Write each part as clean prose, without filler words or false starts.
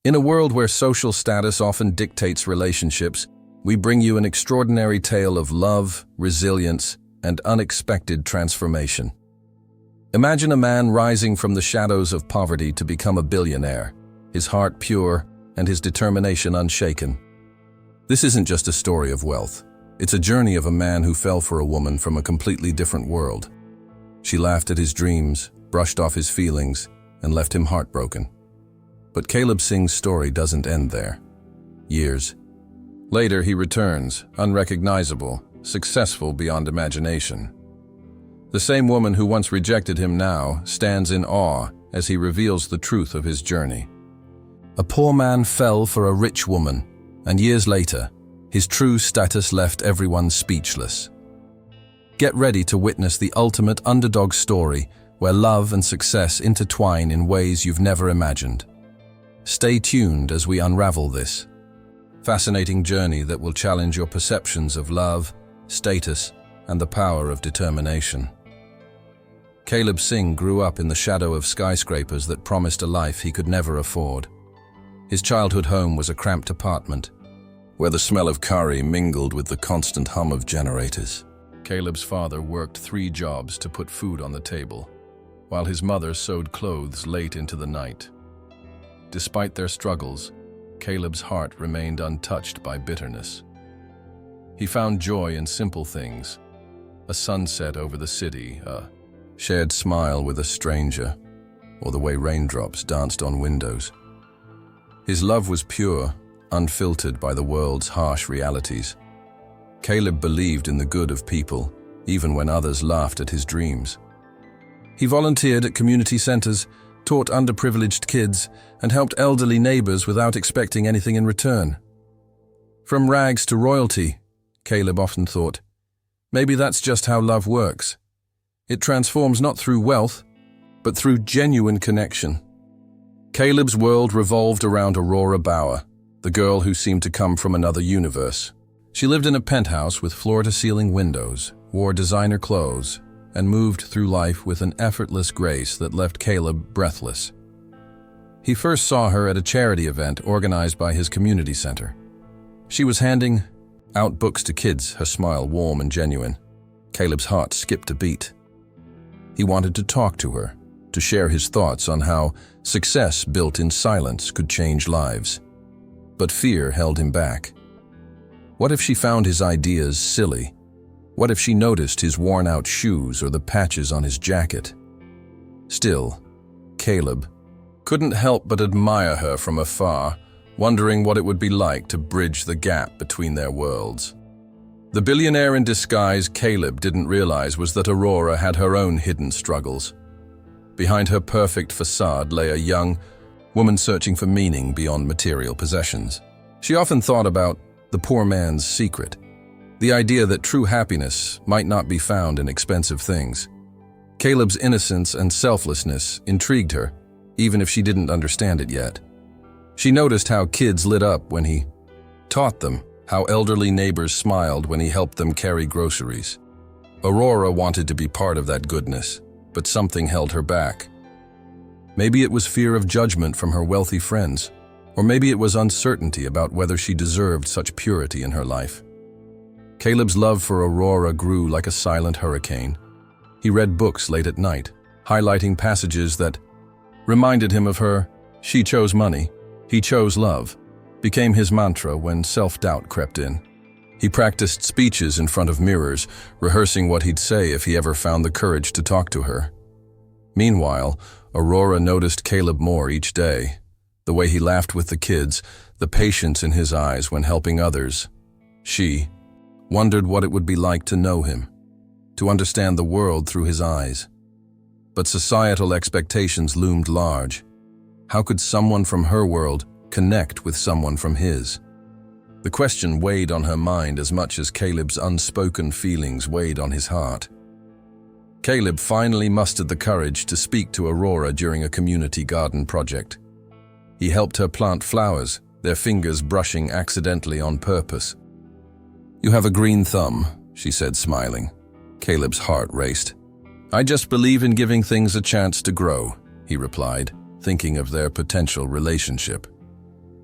In a world where social status often dictates relationships, we bring you an extraordinary tale of love, resilience, and unexpected transformation. Imagine a man rising from the shadows of poverty to become a billionaire, his heart pure and his determination unshaken. This isn't just a story of wealth. It's a journey of a man who fell for a woman from a completely different world. She laughed at his dreams, brushed off his feelings, and left him heartbroken. But Caleb Singh's story doesn't end there. Years later, he returns, unrecognizable, successful beyond imagination. The same woman who once rejected him now stands in awe as he reveals the truth of his journey. A poor man fell for a rich woman, and years later, his true status left everyone speechless. Get ready to witness the ultimate underdog story where love and success intertwine in ways you've never imagined. Stay tuned as we unravel this fascinating journey that will challenge your perceptions of love, status, and the power of determination. Caleb Singh grew up in the shadow of skyscrapers that promised a life he could never afford. His childhood home was a cramped apartment, where the smell of curry mingled with the constant hum of generators. Caleb's father worked 3 jobs to put food on the table, while his mother sewed clothes late into the night. Despite their struggles, Caleb's heart remained untouched by bitterness. He found joy in simple things: a sunset over the city, a shared smile with a stranger, or the way raindrops danced on windows. His love was pure, unfiltered by the world's harsh realities. Caleb believed in the good of people, even when others laughed at his dreams. He volunteered at community centers, taught underprivileged kids, and helped elderly neighbors without expecting anything in return. From rags to royalty, Caleb often thought, maybe that's just how love works. It transforms not through wealth, but through genuine connection. Caleb's world revolved around Aurora Bauer, the girl who seemed to come from another universe. She lived in a penthouse with floor-to-ceiling windows, wore designer clothes, and moved through life with an effortless grace that left Caleb breathless. He first saw her at a charity event organized by his community center. She was handing out books to kids, her smile warm and genuine. Caleb's heart skipped a beat. He wanted to talk to her, to share his thoughts on how success built in silence could change lives. But fear held him back. What if she found his ideas silly? What if she noticed his worn-out shoes or the patches on his jacket? Still, Caleb couldn't help but admire her from afar, wondering what it would be like to bridge the gap between their worlds. The billionaire in disguise Caleb didn't realize was that Aurora had her own hidden struggles. Behind her perfect facade lay a young woman searching for meaning beyond material possessions. She often thought about the poor man's secret, the idea that true happiness might not be found in expensive things. Caleb's innocence and selflessness intrigued her, even if she didn't understand it yet. She noticed how kids lit up when he taught them, how elderly neighbors smiled when he helped them carry groceries. Aurora wanted to be part of that goodness, but something held her back. Maybe it was fear of judgment from her wealthy friends, or maybe it was uncertainty about whether she deserved such purity in her life. Caleb's love for Aurora grew like a silent hurricane. He read books late at night, highlighting passages that reminded him of her. She chose money, he chose love, became his mantra when self-doubt crept in. He practiced speeches in front of mirrors, rehearsing what he'd say if he ever found the courage to talk to her. Meanwhile, Aurora noticed Caleb more each day. The way he laughed with the kids, the patience in his eyes when helping others. She wondered what it would be like to know him, to understand the world through his eyes. But societal expectations loomed large. How could someone from her world connect with someone from his? The question weighed on her mind as much as Caleb's unspoken feelings weighed on his heart. Caleb finally mustered the courage to speak to Aurora during a community garden project. He helped her plant flowers, their fingers brushing accidentally on purpose. "You have a green thumb," she said, smiling. Caleb's heart raced. "I just believe in giving things a chance to grow," he replied, thinking of their potential relationship.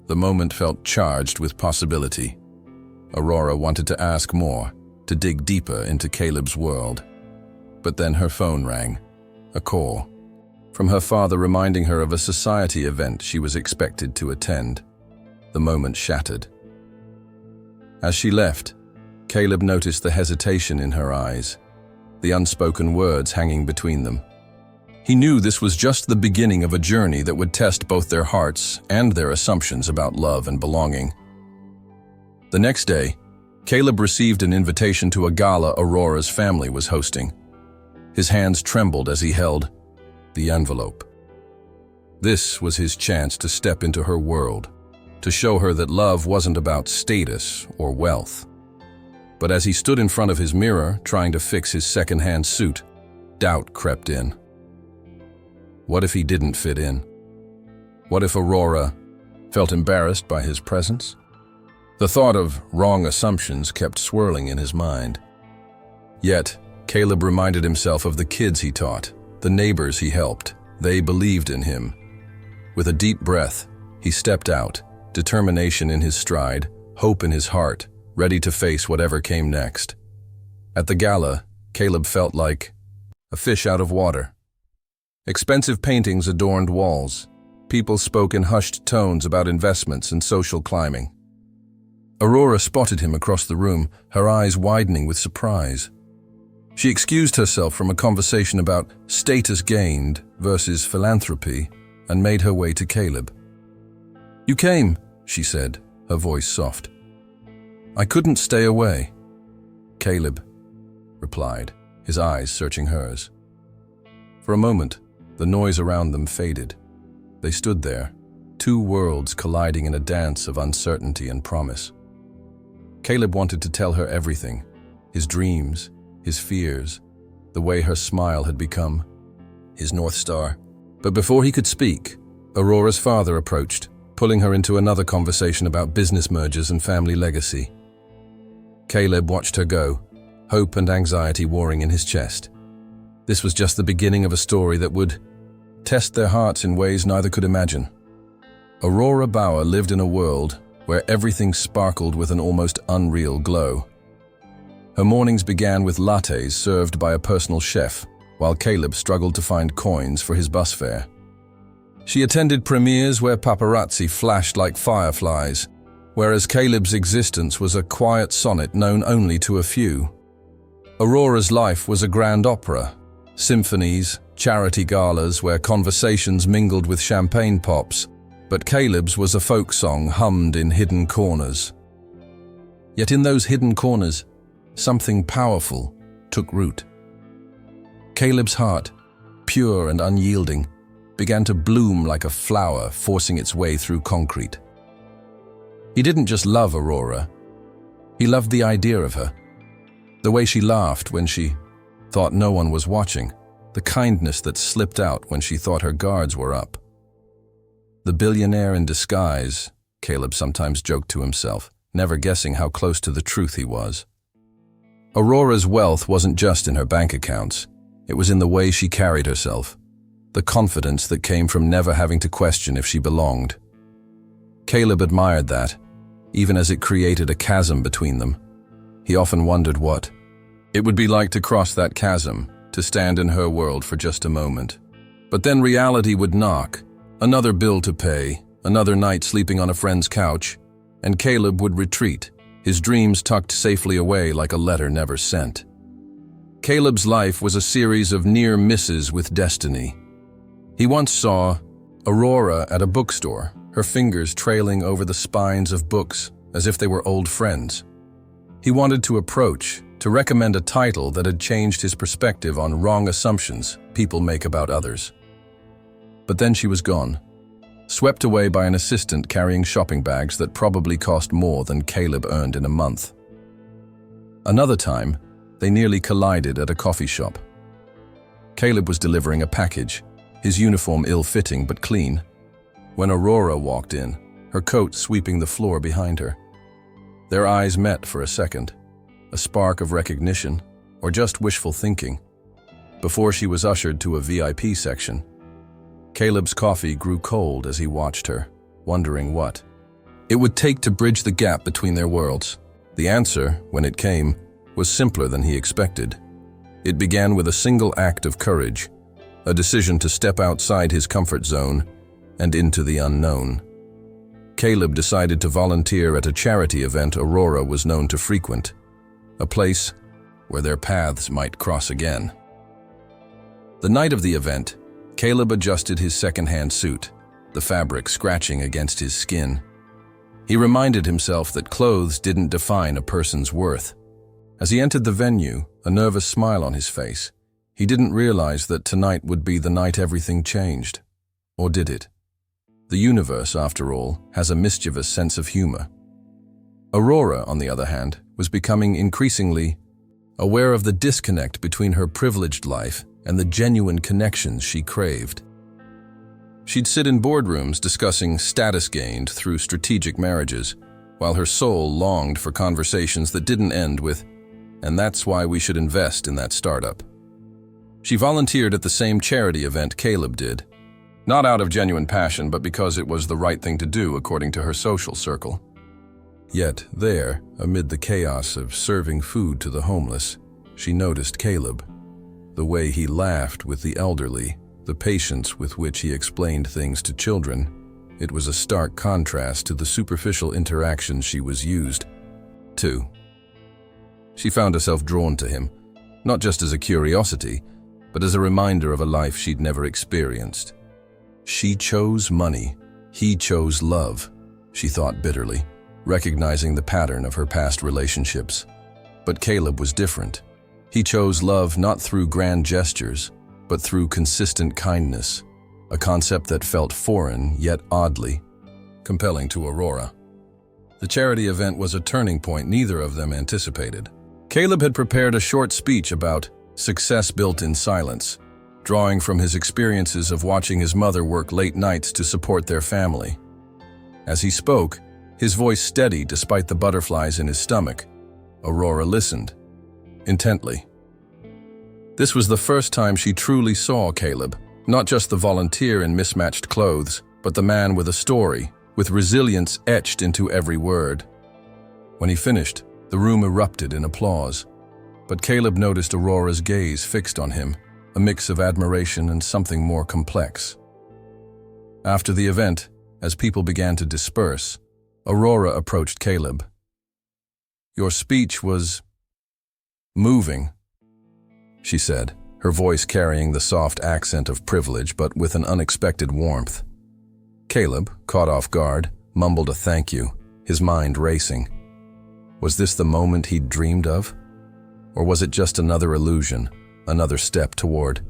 The moment felt charged with possibility. Aurora wanted to ask more, to dig deeper into Caleb's world. But then her phone rang. A call. From her father reminding her of a society event she was expected to attend. The moment shattered. As she left, Caleb noticed the hesitation in her eyes, the unspoken words hanging between them. He knew this was just the beginning of a journey that would test both their hearts and their assumptions about love and belonging. The next day, Caleb received an invitation to a gala Aurora's family was hosting. His hands trembled as he held the envelope. This was his chance to step into her world, to show her that love wasn't about status or wealth. But as he stood in front of his mirror, trying to fix his second-hand suit, doubt crept in. What if he didn't fit in? What if Aurora felt embarrassed by his presence? The thought of wrong assumptions kept swirling in his mind. Yet, Caleb reminded himself of the kids he taught, the neighbors he helped. They believed in him. With a deep breath, he stepped out, determination in his stride, hope in his heart, ready to face whatever came next. At the gala, Caleb felt like a fish out of water. Expensive paintings adorned walls. People spoke in hushed tones about investments and social climbing. Aurora spotted him across the room, her eyes widening with surprise. She excused herself from a conversation about status gained versus philanthropy and made her way to Caleb. "You came," she said, her voice soft. "I couldn't stay away." Caleb replied, his eyes searching hers. For a moment, the noise around them faded. They stood there, two worlds colliding in a dance of uncertainty and promise. Caleb wanted to tell her everything, his dreams, his fears, the way her smile had become his North Star. But before he could speak, Aurora's father approached, pulling her into another conversation about business mergers and family legacy. Caleb watched her go, hope and anxiety warring in his chest. This was just the beginning of a story that would test their hearts in ways neither could imagine. Aurora Bauer lived in a world where everything sparkled with an almost unreal glow. Her mornings began with lattes served by a personal chef, while Caleb struggled to find coins for his bus fare. She attended premieres where paparazzi flashed like fireflies, whereas Caleb's existence was a quiet sonnet known only to a few. Aurora's life was a grand opera, symphonies, charity galas where conversations mingled with champagne pops, but Caleb's was a folk song hummed in hidden corners. Yet in those hidden corners, something powerful took root. Caleb's heart, pure and unyielding, began to bloom like a flower forcing its way through concrete. He didn't just love Aurora, he loved the idea of her. The way she laughed when she thought no one was watching, the kindness that slipped out when she thought her guards were up. The billionaire in disguise, Caleb sometimes joked to himself, never guessing how close to the truth he was. Aurora's wealth wasn't just in her bank accounts, it was in the way she carried herself, the confidence that came from never having to question if she belonged. Caleb admired that, even as it created a chasm between them. He often wondered what it would be like to cross that chasm, to stand in her world for just a moment. But then reality would knock, another bill to pay, another night sleeping on a friend's couch, and Caleb would retreat, his dreams tucked safely away like a letter never sent. Caleb's life was a series of near misses with destiny. He once saw Aurora at a bookstore, her fingers trailing over the spines of books as if they were old friends. He wanted to approach, to recommend a title that had changed his perspective on wrong assumptions people make about others. But then she was gone, swept away by an assistant carrying shopping bags that probably cost more than Caleb earned in a month. Another time, they nearly collided at a coffee shop. Caleb was delivering a package, his uniform ill-fitting but clean, when Aurora walked in, her coat sweeping the floor behind her. Their eyes met for a second, a spark of recognition, or just wishful thinking, before she was ushered to a VIP section. Caleb's coffee grew cold as he watched her, wondering what it would take to bridge the gap between their worlds. The answer, when it came, was simpler than he expected. It began with a single act of courage, a decision to step outside his comfort zone and into the unknown. Caleb decided to volunteer at a charity event Aurora was known to frequent, a place where their paths might cross again. The night of the event, Caleb adjusted his second-hand suit, the fabric scratching against his skin. He reminded himself that clothes didn't define a person's worth. As he entered the venue, a nervous smile on his face, he didn't realize that tonight would be the night everything changed. Or did it? The universe, after all, has a mischievous sense of humor. Aurora, on the other hand, was becoming increasingly aware of the disconnect between her privileged life and the genuine connections she craved. She'd sit in boardrooms discussing status gained through strategic marriages, while her soul longed for conversations that didn't end with, "And that's why we should invest in that startup." She volunteered at the same charity event Caleb did, not out of genuine passion, but because it was the right thing to do according to her social circle. Yet there, amid the chaos of serving food to the homeless, she noticed Caleb. The way he laughed with the elderly, the patience with which he explained things to children, it was a stark contrast to the superficial interactions she was used to. She found herself drawn to him, not just as a curiosity, but as a reminder of a life she'd never experienced. She chose money, he chose love, she thought bitterly, recognizing the pattern of her past relationships. But Caleb was different. He chose love not through grand gestures, but through consistent kindness, a concept that felt foreign yet oddly compelling to Aurora. The charity event was a turning point neither of them anticipated. Caleb had prepared a short speech about success built in silence, drawing from his experiences of watching his mother work late nights to support their family. As he spoke, his voice steady despite the butterflies in his stomach, Aurora listened intently. This was the first time she truly saw Caleb, not just the volunteer in mismatched clothes, but the man with a story, with resilience etched into every word. When he finished, the room erupted in applause, but Caleb noticed Aurora's gaze fixed on him, a mix of admiration and something more complex. After the event, as people began to disperse, Aurora approached Caleb. "Your speech was moving," she said, her voice carrying the soft accent of privilege but with an unexpected warmth. Caleb, caught off guard, mumbled a thank you, his mind racing. Was this the moment he'd dreamed of? Or was it just another illusion, another step toward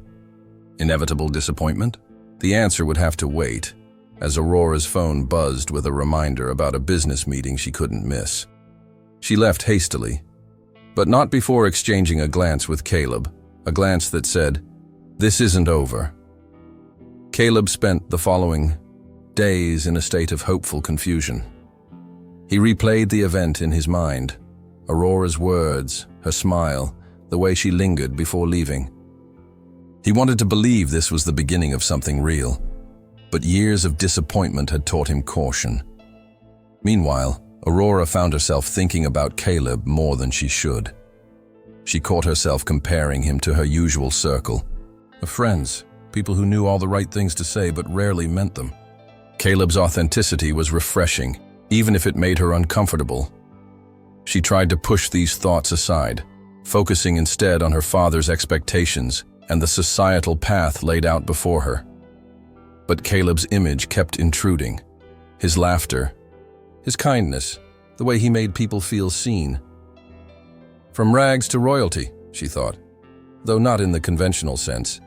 inevitable disappointment? The answer would have to wait, as Aurora's phone buzzed with a reminder about a business meeting she couldn't miss. She left hastily, but not before exchanging a glance with Caleb, a glance that said, "This isn't over." Caleb spent the following days in a state of hopeful confusion. He replayed the event in his mind, Aurora's words, her smile, the way she lingered before leaving. He wanted to believe this was the beginning of something real, but years of disappointment had taught him caution. Meanwhile, Aurora found herself thinking about Caleb more than she should. She caught herself comparing him to her usual circle of friends, people who knew all the right things to say but rarely meant them. Caleb's authenticity was refreshing, even if it made her uncomfortable. She tried to push these thoughts aside, focusing instead on her father's expectations and the societal path laid out before her. But Caleb's image kept intruding. His laughter, his kindness, the way he made people feel seen. From rags to royalty, she thought, though not in the conventional sense.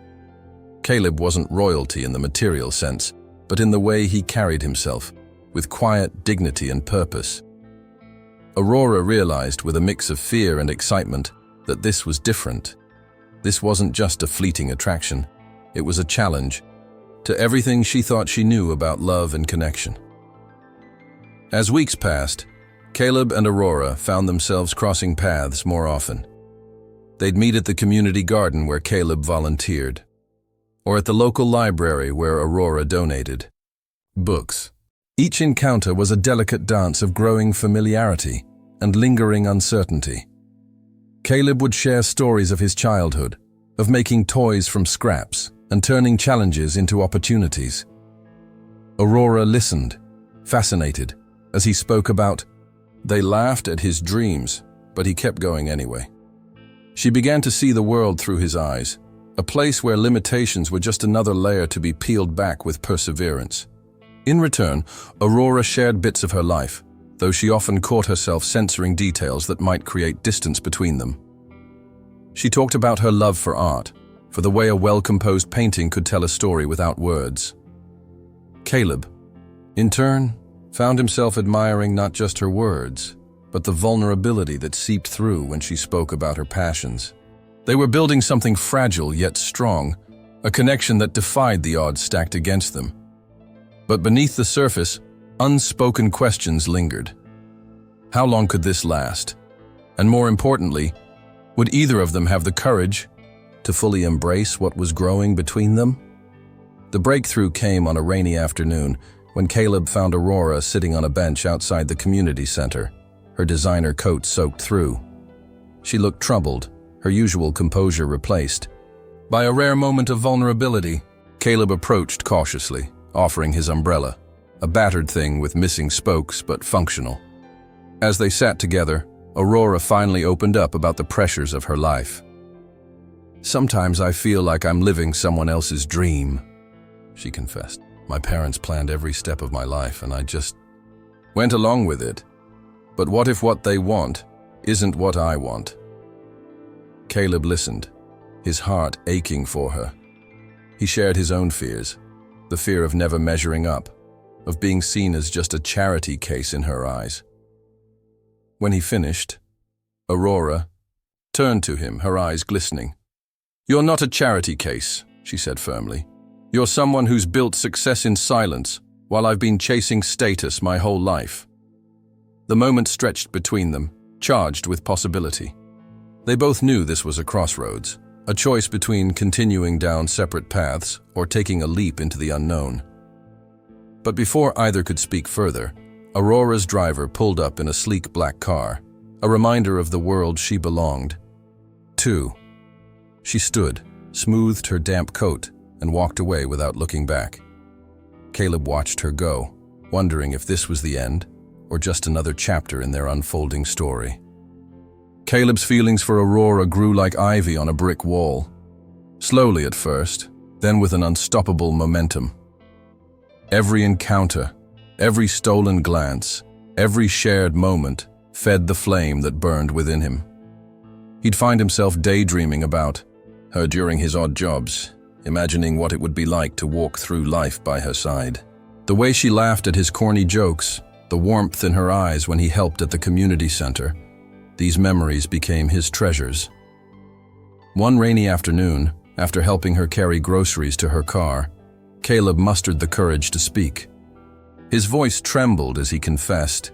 Caleb wasn't royalty in the material sense, but in the way he carried himself, with quiet dignity and purpose. Aurora realized with a mix of fear and excitement that this was different. This wasn't just a fleeting attraction, it was a challenge to everything she thought she knew about love and connection. As weeks passed, Caleb and Aurora found themselves crossing paths more often. They'd meet at the community garden where Caleb volunteered, or at the local library where Aurora donated books. Each encounter was a delicate dance of growing familiarity and lingering uncertainty. Caleb would share stories of his childhood, of making toys from scraps and turning challenges into opportunities. Aurora listened, fascinated, as he spoke about, they laughed at his dreams, but he kept going anyway. She began to see the world through his eyes, a place where limitations were just another layer to be peeled back with perseverance. In return, Aurora shared bits of her life, though she often caught herself censoring details that might create distance between them. She talked about her love for art, for the way a well-composed painting could tell a story without words. Caleb, in turn, found himself admiring not just her words, but the vulnerability that seeped through when she spoke about her passions. They were building something fragile yet strong, a connection that defied the odds stacked against them. But beneath the surface, unspoken questions lingered. How long could this last? And more importantly, would either of them have the courage to fully embrace what was growing between them? The breakthrough came on a rainy afternoon when Caleb found Aurora sitting on a bench outside the community center, her designer coat soaked through. She looked troubled, her usual composure replaced. By a rare moment of vulnerability, Caleb approached cautiously, offering his umbrella, a battered thing with missing spokes but functional. As they sat together, Aurora finally opened up about the pressures of her life. "Sometimes I feel like I'm living someone else's dream," she confessed. "My parents planned every step of my life and I just went along with it. But what if what they want isn't what I want?" Caleb listened, his heart aching for her. He shared his own fears, the fear of never measuring up, of being seen as just a charity case in her eyes. When he finished, Aurora turned to him, her eyes glistening. "You're not a charity case," she said firmly. "You're someone who's built success in silence, while I've been chasing status my whole life." The moment stretched between them, charged with possibility. They both knew this was a crossroads, a choice between continuing down separate paths or taking a leap into the unknown. But before either could speak further, Aurora's driver pulled up in a sleek black car, a reminder of the world she belonged to. She stood, smoothed her damp coat, and walked away without looking back. Caleb watched her go, wondering if this was the end or just another chapter in their unfolding story. Caleb's feelings for Aurora grew like ivy on a brick wall. Slowly at first, then with an unstoppable momentum. Every encounter, every stolen glance, every shared moment fed the flame that burned within him. He'd find himself daydreaming about her during his odd jobs, imagining what it would be like to walk through life by her side. The way she laughed at his corny jokes, the warmth in her eyes when he helped at the community center, these memories became his treasures. One rainy afternoon, after helping her carry groceries to her car, Caleb mustered the courage to speak. His voice trembled as he confessed,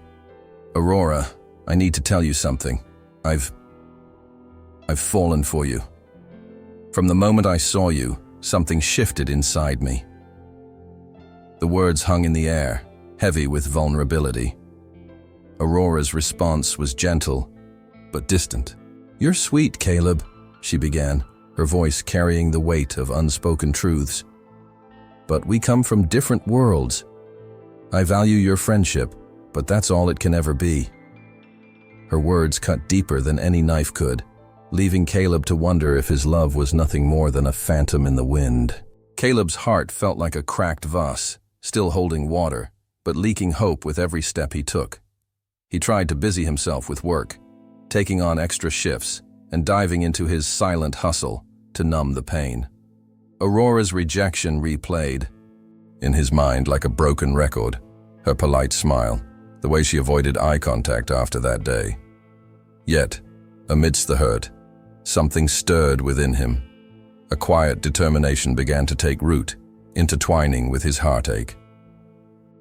"Aurora, I need to tell you something. I've fallen for you. From the moment I saw you, something shifted inside me." The words hung in the air, heavy with vulnerability. Aurora's response was gentle, but distant. "You're sweet, Caleb," she began, her voice carrying the weight of unspoken truths. "But we come from different worlds. I value your friendship, but that's all it can ever be." Her words cut deeper than any knife could, leaving Caleb to wonder if his love was nothing more than a phantom in the wind. Caleb's heart felt like a cracked vase, still holding water, but leaking hope with every step he took. He tried to busy himself with work, taking on extra shifts and diving into his silent hustle to numb the pain. Aurora's rejection replayed in his mind like a broken record, her polite smile, the way she avoided eye contact after that day. Yet, amidst the hurt, something stirred within him. A quiet determination began to take root, intertwining with his heartache.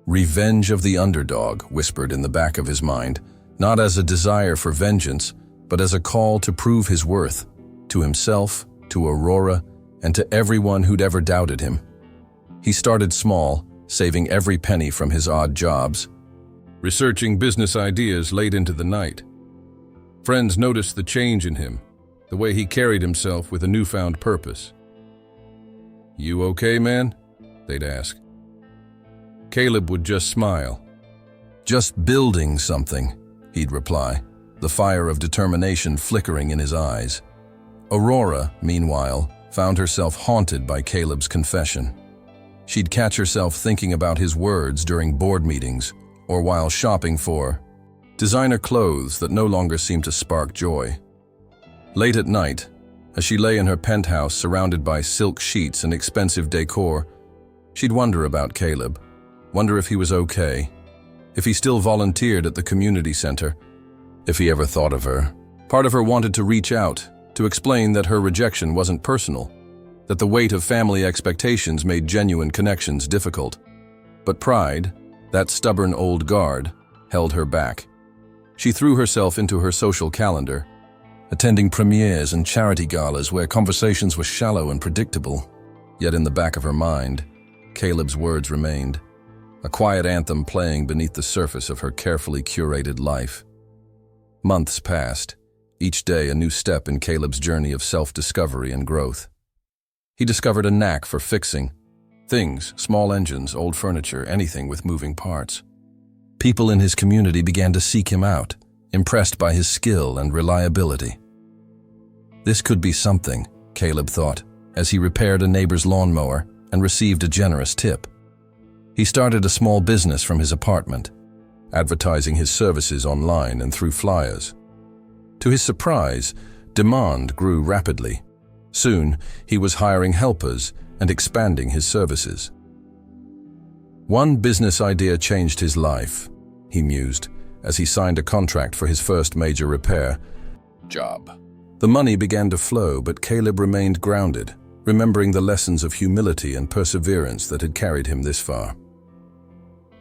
Revenge of the underdog whispered in the back of his mind, not as a desire for vengeance, but as a call to prove his worth, to himself, to Aurora, and to everyone who'd ever doubted him. He started small, saving every penny from his odd jobs, researching business ideas late into the night. Friends noticed the change in him, the way he carried himself with a newfound purpose. "You okay, man?" they'd ask. Caleb would just smile. "Just building something," he'd reply, the fire of determination flickering in his eyes. Aurora, meanwhile, found herself haunted by Caleb's confession. She'd catch herself thinking about his words during board meetings or while shopping for designer clothes that no longer seemed to spark joy. Late at night, as she lay in her penthouse surrounded by silk sheets and expensive decor, she'd wonder about Caleb, wonder if he was okay, if he still volunteered at the community center, if he ever thought of her. Part of her wanted to reach out, to explain that her rejection wasn't personal, that the weight of family expectations made genuine connections difficult. But pride, that stubborn old guard, held her back. She threw herself into her social calendar, attending premieres and charity galas where conversations were shallow and predictable. Yet in the back of her mind, Caleb's words remained, a quiet anthem playing beneath the surface of her carefully curated life. Months passed, each day a new step in Caleb's journey of self-discovery and growth. He discovered a knack for fixing things, small engines, old furniture, anything with moving parts. People in his community began to seek him out, impressed by his skill and reliability. This could be something, Caleb thought, as he repaired a neighbor's lawnmower and received a generous tip. He started a small business from his apartment, advertising his services online and through flyers. To his surprise, demand grew rapidly. Soon, he was hiring helpers and expanding his services. One business idea changed his life, he mused, as he signed a contract for his first major repair job. The money began to flow, but Caleb remained grounded, remembering the lessons of humility and perseverance that had carried him this far.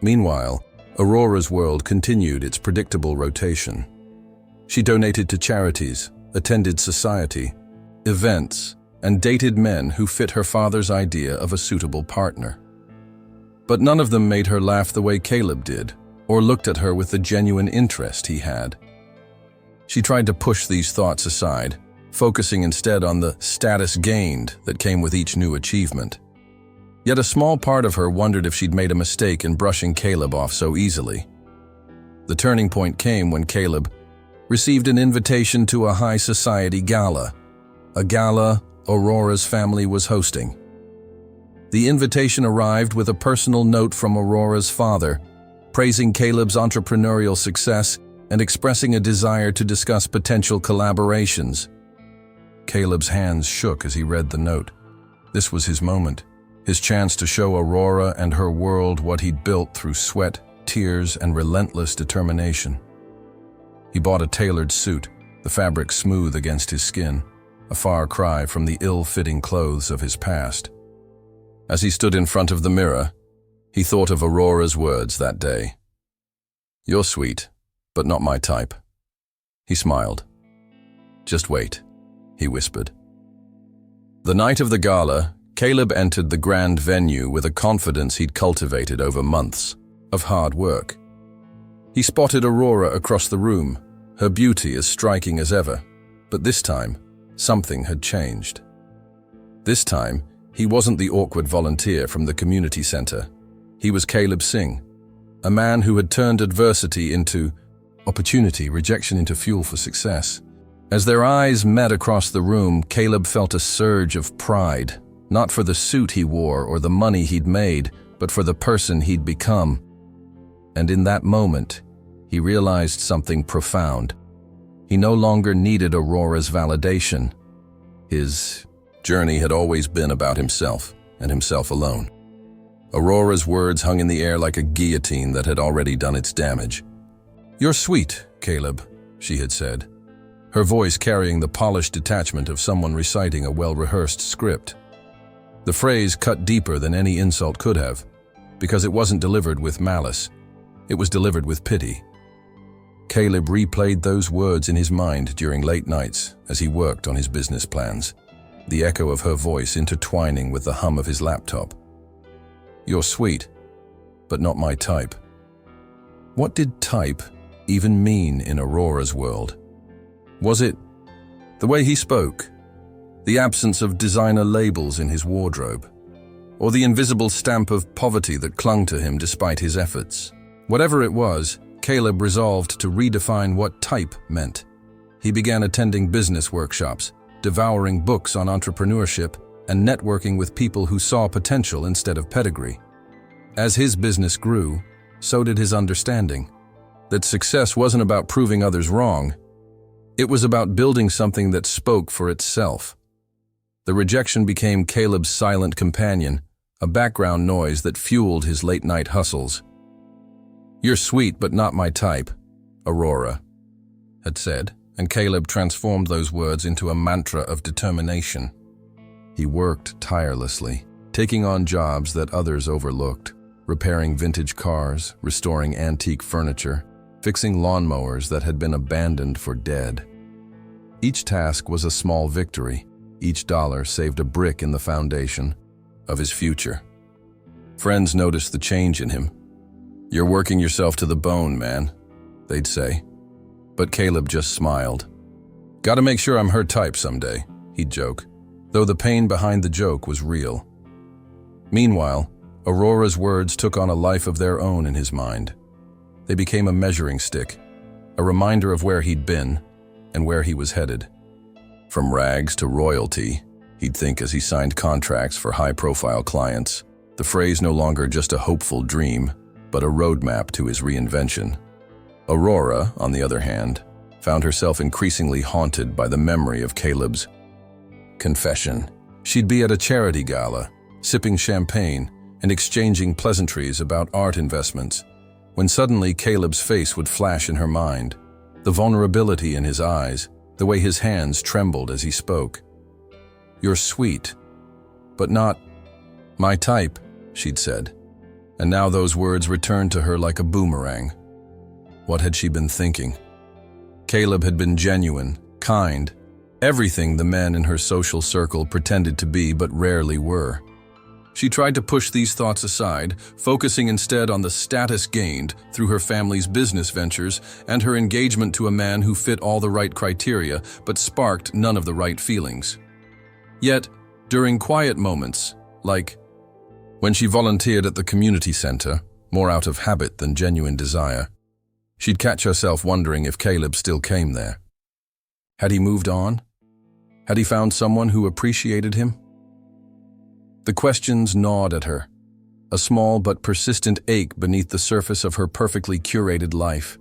Meanwhile, Aurora's world continued its predictable rotation. She donated to charities, attended society, events, and dated men who fit her father's idea of a suitable partner. But none of them made her laugh the way Caleb did, or looked at her with the genuine interest he had. She tried to push these thoughts aside, focusing instead on the status gained that came with each new achievement. Yet a small part of her wondered if she'd made a mistake in brushing Caleb off so easily. The turning point came when Caleb received an invitation to a high society gala, a gala Aurora's family was hosting. The invitation arrived with a personal note from Aurora's father, praising Caleb's entrepreneurial success and expressing a desire to discuss potential collaborations. Caleb's hands shook as he read the note. This was his moment, his chance to show Aurora and her world what he'd built through sweat, tears, and relentless determination. He bought a tailored suit, the fabric smooth against his skin, a far cry from the ill-fitting clothes of his past. As he stood in front of the mirror, he thought of Aurora's words that day. "You're sweet, but not my type." He smiled. "Just wait," he whispered. The night of the gala, Caleb entered the grand venue with a confidence he'd cultivated over months of hard work. He spotted Aurora across the room, her beauty as striking as ever, but this time, something had changed. This time, he wasn't the awkward volunteer from the community center. He was Caleb Singh, a man who had turned adversity into opportunity, rejection into fuel for success. As their eyes met across the room, Caleb felt a surge of pride, not for the suit he wore or the money he'd made, but for the person he'd become. And in that moment, he realized something profound. He no longer needed Aurora's validation. His journey had always been about himself, and himself alone. Aurora's words hung in the air like a guillotine that had already done its damage. "You're sweet, Caleb," she had said, her voice carrying the polished detachment of someone reciting a well-rehearsed script. The phrase cut deeper than any insult could have, because it wasn't delivered with malice. It was delivered with pity. Caleb replayed those words in his mind during late nights as he worked on his business plans, the echo of her voice intertwining with the hum of his laptop. "You're sweet, but not my type. What did type even mean in Aurora's world? Was it the way he spoke, the absence of designer labels in his wardrobe, or the invisible stamp of poverty that clung to him despite his efforts? Whatever it was, Caleb resolved to redefine what type meant. He began attending business workshops, devouring books on entrepreneurship, and networking with people who saw potential instead of pedigree. As his business grew, so did his understanding that success wasn't about proving others wrong. It was about building something that spoke for itself. The rejection became Caleb's silent companion, a background noise that fueled his late-night hustles. "You're sweet, but not my type," Aurora had said, and Caleb transformed those words into a mantra of determination. He worked tirelessly, taking on jobs that others overlooked, repairing vintage cars, restoring antique furniture, fixing lawnmowers that had been abandoned for dead. Each task was a small victory. Each dollar saved a brick in the foundation of his future. Friends noticed the change in him. "You're working yourself to the bone, man," they'd say. But Caleb just smiled. "Gotta make sure I'm her type someday," he'd joke, though the pain behind the joke was real. Meanwhile, Aurora's words took on a life of their own in his mind. They became a measuring stick, a reminder of where he'd been and where he was headed. From rags to royalty, he'd think as he signed contracts for high-profile clients, the phrase no longer just a hopeful dream, but a roadmap to his reinvention. Aurora, on the other hand, found herself increasingly haunted by the memory of Caleb's confession. She'd be at a charity gala, sipping champagne and exchanging pleasantries about art investments, when suddenly Caleb's face would flash in her mind, the vulnerability in his eyes, the way his hands trembled as he spoke. "You're sweet, but not my type," she'd said. And now those words returned to her like a boomerang. What had she been thinking? Caleb had been genuine, kind, everything the men in her social circle pretended to be but rarely were. She tried to push these thoughts aside, focusing instead on the status gained through her family's business ventures and her engagement to a man who fit all the right criteria but sparked none of the right feelings. Yet, during quiet moments, like when she volunteered at the community center, more out of habit than genuine desire, she'd catch herself wondering if Caleb still came there. Had he moved on? Had he found someone who appreciated him? The questions gnawed at her, a small but persistent ache beneath the surface of her perfectly curated life.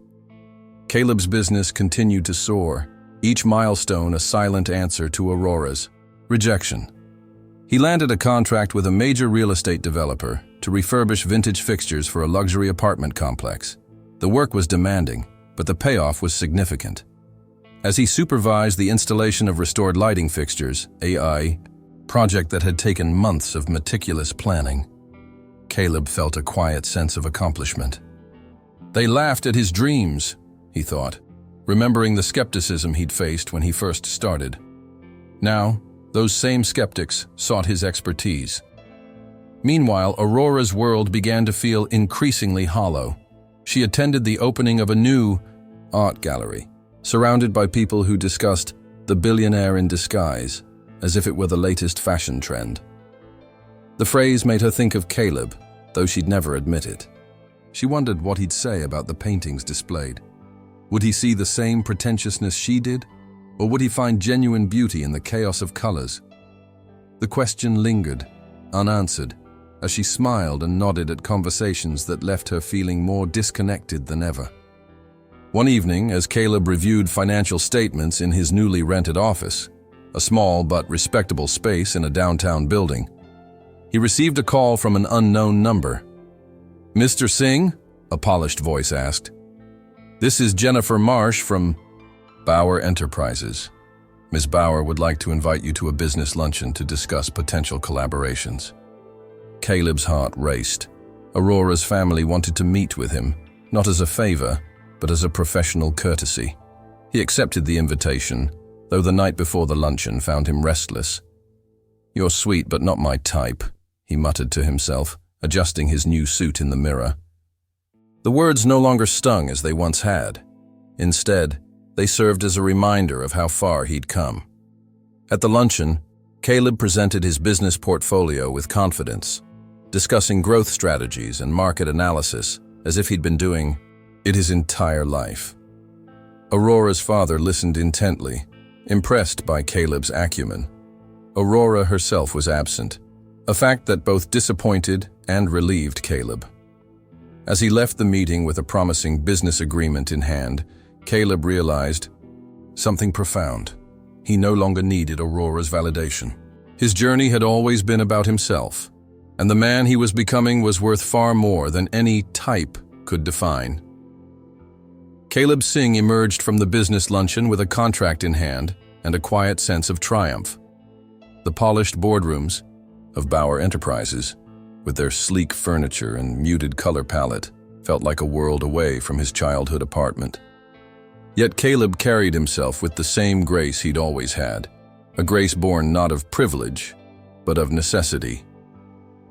Caleb's business continued to soar, each milestone a silent answer to Aurora's rejection. He landed a contract with a major real estate developer to refurbish vintage fixtures for a luxury apartment complex. The work was demanding, but the payoff was significant. As he supervised the installation of restored lighting fixtures, a project that had taken months of meticulous planning, Caleb felt a quiet sense of accomplishment. They laughed at his dreams, he thought, remembering the skepticism he'd faced when he first started. Now, those same skeptics sought his expertise. Meanwhile, Aurora's world began to feel increasingly hollow. She attended the opening of a new art gallery, surrounded by people who discussed the billionaire in disguise, as if it were the latest fashion trend. The phrase made her think of Caleb, though she'd never admit it. She wondered what he'd say about the paintings displayed. Would he see the same pretentiousness she did? Or would he find genuine beauty in the chaos of colors? The question lingered, unanswered, as she smiled and nodded at conversations that left her feeling more disconnected than ever. One evening, as Caleb reviewed financial statements in his newly rented office, a small but respectable space in a downtown building, he received a call from an unknown number. "Mr. Singh?" a polished voice asked. "This is Jennifer Marsh from Bauer Enterprises. Ms. Bauer would like to invite you to a business luncheon to discuss potential collaborations." Caleb's heart raced. Aurora's family wanted to meet with him, not as a favor, but as a professional courtesy. He accepted the invitation, though the night before the luncheon found him restless. "You're sweet, but not my type," he muttered to himself, adjusting his new suit in the mirror. The words no longer stung as they once had. Instead, they served as a reminder of how far he'd come. At the luncheon, Caleb presented his business portfolio with confidence, discussing growth strategies and market analysis as if he'd been doing it his entire life. Aurora's father listened intently, impressed by Caleb's acumen. Aurora herself was absent, a fact that both disappointed and relieved Caleb. As he left the meeting with a promising business agreement in hand, Caleb realized something profound. He no longer needed Aurora's validation. His journey had always been about himself, and the man he was becoming was worth far more than any type could define. Caleb Singh emerged from the business luncheon with a contract in hand and a quiet sense of triumph. The polished boardrooms of Bauer Enterprises, with their sleek furniture and muted color palette, felt like a world away from his childhood apartment. Yet Caleb carried himself with the same grace he'd always had, a grace born not of privilege, but of necessity.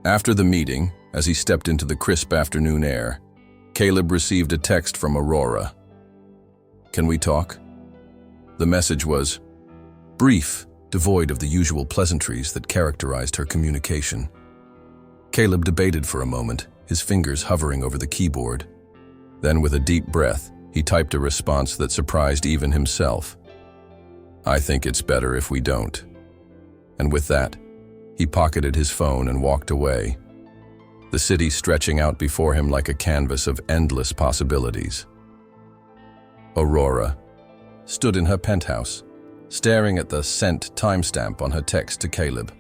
After the meeting, as he stepped into the crisp afternoon air, Caleb received a text from Aurora. "Can we talk?" The message was brief, devoid of the usual pleasantries that characterized her communication. Caleb debated for a moment, his fingers hovering over the keyboard. Then, with a deep breath, he typed a response that surprised even himself. "I think it's better if we don't." And with that, he pocketed his phone and walked away, the city stretching out before him like a canvas of endless possibilities. Aurora stood in her penthouse, staring at the sent timestamp on her text to Caleb.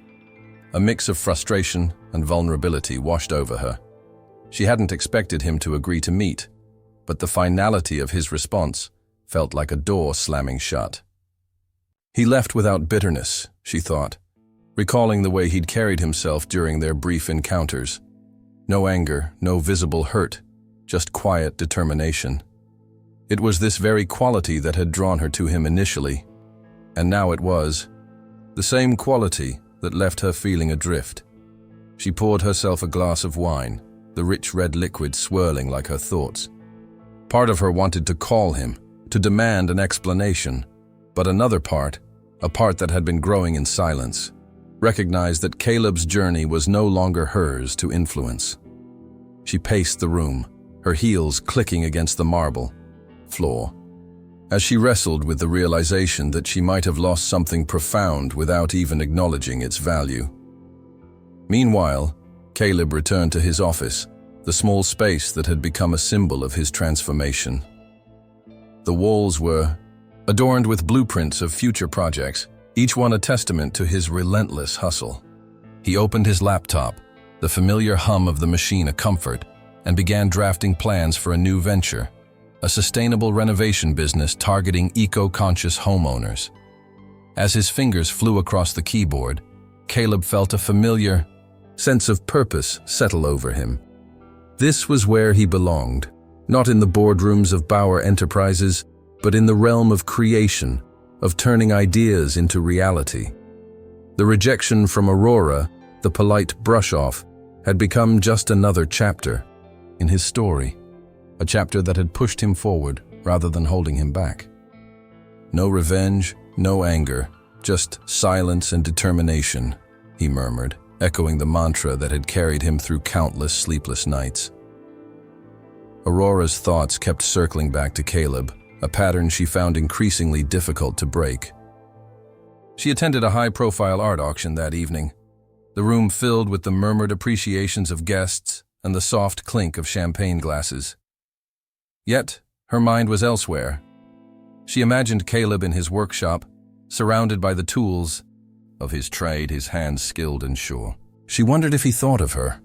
A mix of frustration and vulnerability washed over her. She hadn't expected him to agree to meet, but the finality of his response felt like a door slamming shut. He left without bitterness, she thought, recalling the way he'd carried himself during their brief encounters. No anger, no visible hurt, just quiet determination. It was this very quality that had drawn her to him initially, and now it was the same quality that left her feeling adrift. She poured herself a glass of wine, the rich red liquid swirling like her thoughts. Part of her wanted to call him, to demand an explanation, but another part, a part that had been growing in silence, recognized that Caleb's journey was no longer hers to influence. She paced the room, her heels clicking against the marble floor, as she wrestled with the realization that she might have lost something profound without even acknowledging its value. Meanwhile, Caleb returned to his office, the small space that had become a symbol of his transformation. The walls were adorned with blueprints of future projects, each one a testament to his relentless hustle. He opened his laptop, the familiar hum of the machine a comfort, and began drafting plans for a new venture, a sustainable renovation business targeting eco-conscious homeowners. As his fingers flew across the keyboard, Caleb felt a familiar sense of purpose settle over him. This was where he belonged, not in the boardrooms of Bauer Enterprises, but in the realm of creation, of turning ideas into reality. The rejection from Aurora, the polite brush-off, had become just another chapter in his story, a chapter that had pushed him forward rather than holding him back. No revenge, no anger, just silence and determination, he murmured, echoing the mantra that had carried him through countless sleepless nights. Aurora's thoughts kept circling back to Caleb, a pattern she found increasingly difficult to break. She attended a high-profile art auction that evening, the room filled with the murmured appreciations of guests and the soft clink of champagne glasses. Yet, her mind was elsewhere. She imagined Caleb in his workshop, surrounded by the tools of his trade, his hands skilled and sure. She wondered if he thought of her,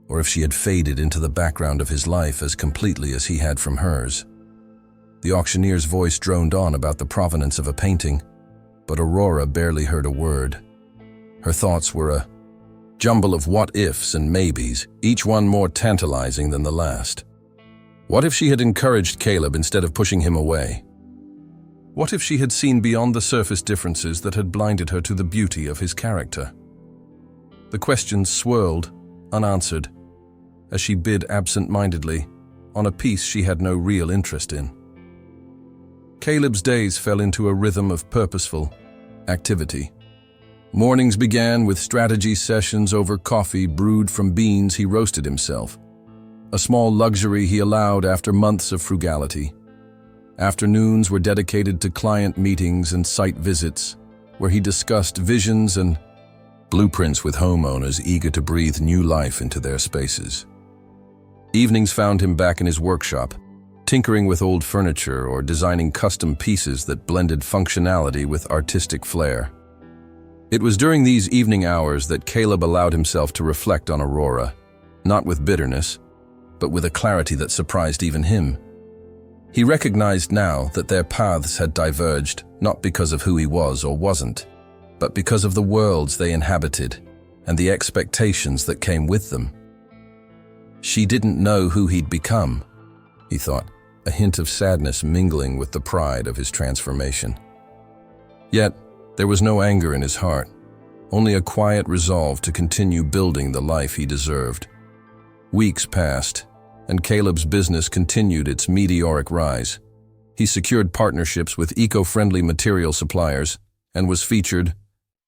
or if she had faded into the background of his life as completely as he had from hers. The auctioneer's voice droned on about the provenance of a painting, but Aurora barely heard a word. Her thoughts were a jumble of what-ifs and maybes, each one more tantalizing than the last. What if she had encouraged Caleb instead of pushing him away? What if she had seen beyond the surface differences that had blinded her to the beauty of his character? The questions swirled, unanswered, as she bid absent-mindedly on a piece she had no real interest in. Caleb's days fell into a rhythm of purposeful activity. Mornings began with strategy sessions over coffee brewed from beans he roasted himself, a small luxury he allowed after months of frugality. Afternoons were dedicated to client meetings and site visits, where he discussed visions and blueprints with homeowners eager to breathe new life into their spaces. Evenings found him back in his workshop, tinkering with old furniture or designing custom pieces that blended functionality with artistic flair. It was during these evening hours that Caleb allowed himself to reflect on Aurora, not with bitterness, but with a clarity that surprised even him. He recognized now that their paths had diverged, not because of who he was or wasn't, but because of the worlds they inhabited and the expectations that came with them. She didn't know who he'd become, he thought, a hint of sadness mingling with the pride of his transformation. Yet, there was no anger in his heart, only a quiet resolve to continue building the life he deserved. Weeks passed, and Caleb's business continued its meteoric rise. He secured partnerships with eco-friendly material suppliers and was featured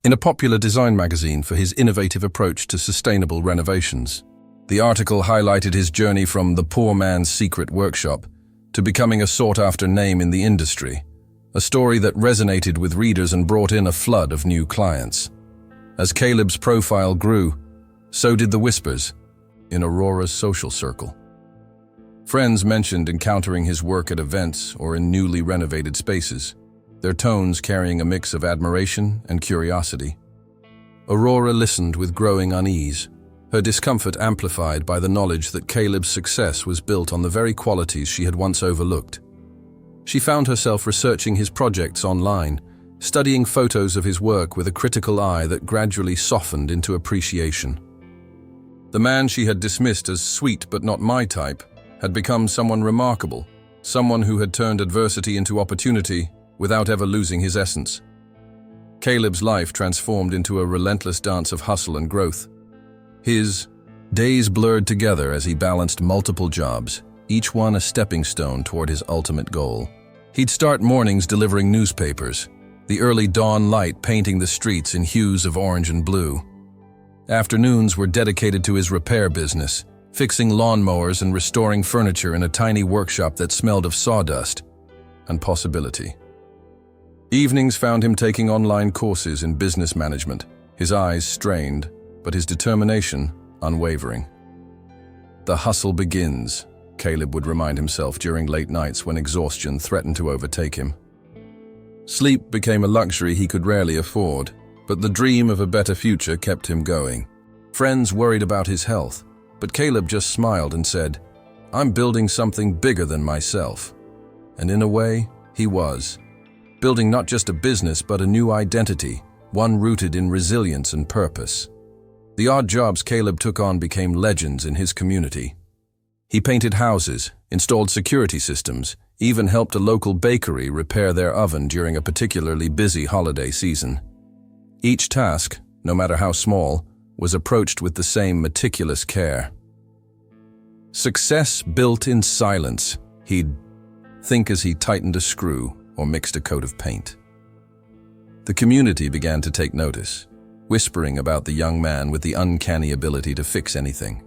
in a popular design magazine for his innovative approach to sustainable renovations. The article highlighted his journey from the poor man's secret workshop to becoming a sought-after name in the industry, a story that resonated with readers and brought in a flood of new clients. As Caleb's profile grew, so did the whispers in Aurora's social circle. Friends mentioned encountering his work at events or in newly renovated spaces, their tones carrying a mix of admiration and curiosity. Aurora listened with growing unease, her discomfort amplified by the knowledge that Caleb's success was built on the very qualities she had once overlooked. She found herself researching his projects online, studying photos of his work with a critical eye that gradually softened into appreciation. The man she had dismissed as sweet but not my type had become someone remarkable, someone who had turned adversity into opportunity without ever losing his essence. Caleb's life transformed into a relentless dance of hustle and growth. His days blurred together as he balanced multiple jobs, each one a stepping stone toward his ultimate goal. He'd start mornings delivering newspapers, the early dawn light painting the streets in hues of orange and blue. Afternoons were dedicated to his repair business, fixing lawnmowers and restoring furniture in a tiny workshop that smelled of sawdust and possibility. Evenings found him taking online courses in business management, his eyes strained, but his determination unwavering. The hustle begins, Caleb would remind himself during late nights when exhaustion threatened to overtake him. Sleep became a luxury he could rarely afford, but the dream of a better future kept him going. Friends worried about his health, but Caleb just smiled and said, "I'm building something bigger than myself." And in a way, he was. Building not just a business but a new identity, one rooted in resilience and purpose. The odd jobs Caleb took on became legends in his community. He painted houses, installed security systems, even helped a local bakery repair their oven during a particularly busy holiday season. Each task, no matter how small, was approached with the same meticulous care. Success built in silence, he'd think as he tightened a screw or mixed a coat of paint. The community began to take notice, whispering about the young man with the uncanny ability to fix anything.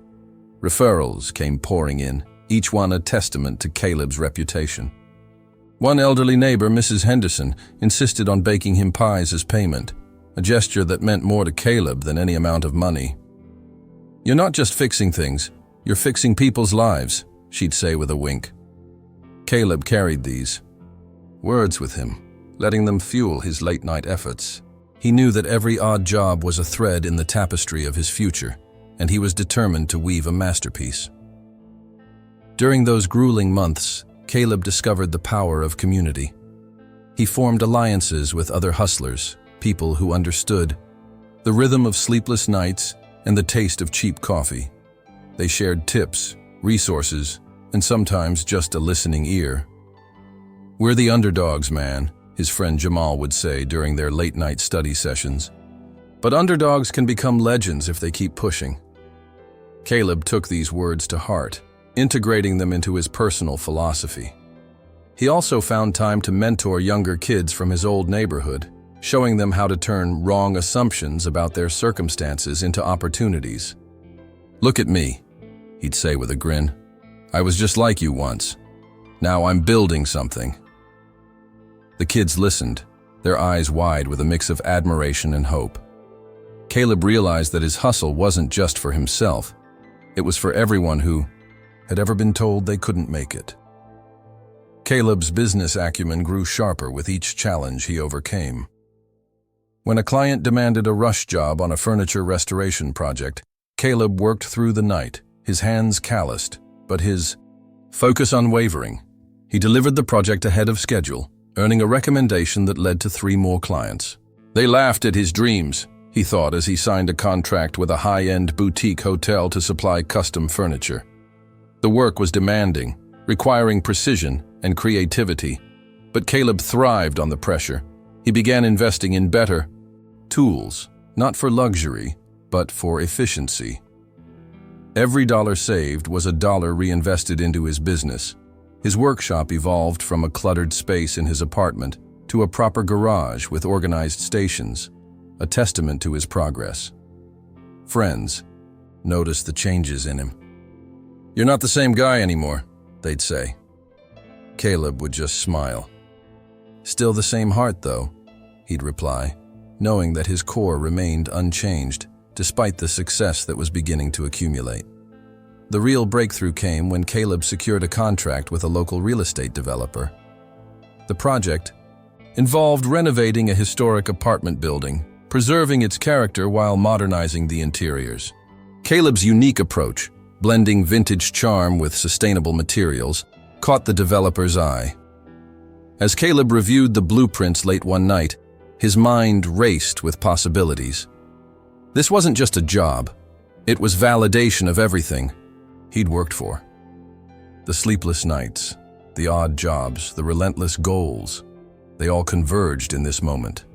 Referrals came pouring in, each one a testament to Caleb's reputation. One elderly neighbor, Mrs. Henderson, insisted on baking him pies as payment, a gesture that meant more to Caleb than any amount of money. "You're not just fixing things, you're fixing people's lives," she'd say with a wink. Caleb carried these words with him, letting them fuel his late-night efforts. He knew that every odd job was a thread in the tapestry of his future, and he was determined to weave a masterpiece. During those grueling months, Caleb discovered the power of community. He formed alliances with other hustlers, people who understood the rhythm of sleepless nights and the taste of cheap coffee. They shared tips, resources, and sometimes just a listening ear. "We're the underdogs, man," his friend Jamal would say during their late-night study sessions. "But underdogs can become legends if they keep pushing." Caleb took these words to heart, integrating them into his personal philosophy. He also found time to mentor younger kids from his old neighborhood, showing them how to turn wrong assumptions about their circumstances into opportunities. "Look at me," he'd say with a grin. "I was just like you once. Now I'm building something." The kids listened, their eyes wide with a mix of admiration and hope. Caleb realized that his hustle wasn't just for himself. It was for everyone who had ever been told they couldn't make it. Caleb's business acumen grew sharper with each challenge he overcame. When a client demanded a rush job on a furniture restoration project, Caleb worked through the night, his hands calloused, but his focus unwavering. He delivered the project ahead of schedule, earning a recommendation that led to 3 more clients. They laughed at his dreams, he thought, as he signed a contract with a high-end boutique hotel to supply custom furniture. The work was demanding, requiring precision and creativity, but Caleb thrived on the pressure. He began investing in better tools, not for luxury, but for efficiency. Every dollar saved was a dollar reinvested into his business. His workshop evolved from a cluttered space in his apartment to a proper garage with organized stations, a testament to his progress. Friends noticed the changes in him. "You're not the same guy anymore," they'd say. Caleb would just smile. "Still the same heart, though," he'd reply, knowing that his core remained unchanged despite the success that was beginning to accumulate. The real breakthrough came when Caleb secured a contract with a local real estate developer. The project involved renovating a historic apartment building, preserving its character while modernizing the interiors. Caleb's unique approach, blending vintage charm with sustainable materials, caught the developer's eye. As Caleb reviewed the blueprints late one night, his mind raced with possibilities. This wasn't just a job. It was validation of everything he'd worked for. The sleepless nights, the odd jobs, the relentless goals, they all converged in this moment.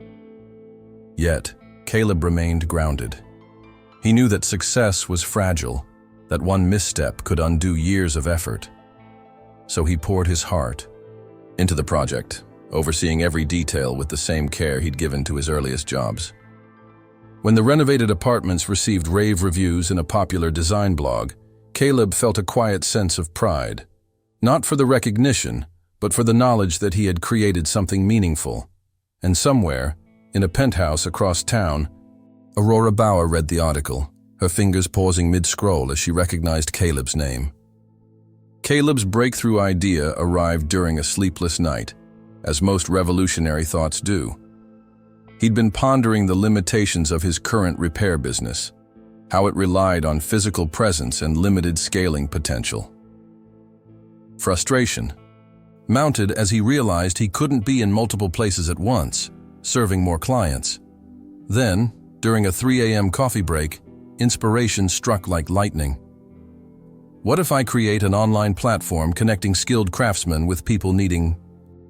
Yet, Caleb remained grounded. He knew that success was fragile, that one misstep could undo years of effort. So he poured his heart into the project, overseeing every detail with the same care he'd given to his earliest jobs. When the renovated apartments received rave reviews in a popular design blog, Caleb felt a quiet sense of pride, not for the recognition, but for the knowledge that he had created something meaningful. And somewhere, in a penthouse across town, Aurora Bauer read the article, her fingers pausing mid-scroll as she recognized Caleb's name. Caleb's breakthrough idea arrived during a sleepless night, as most revolutionary thoughts do. He'd been pondering the limitations of his current repair business, how it relied on physical presence and limited scaling potential. Frustration mounted as he realized he couldn't be in multiple places at once, serving more clients. Then, during a 3 a.m. coffee break, inspiration struck like lightning. What if I create an online platform connecting skilled craftsmen with people needing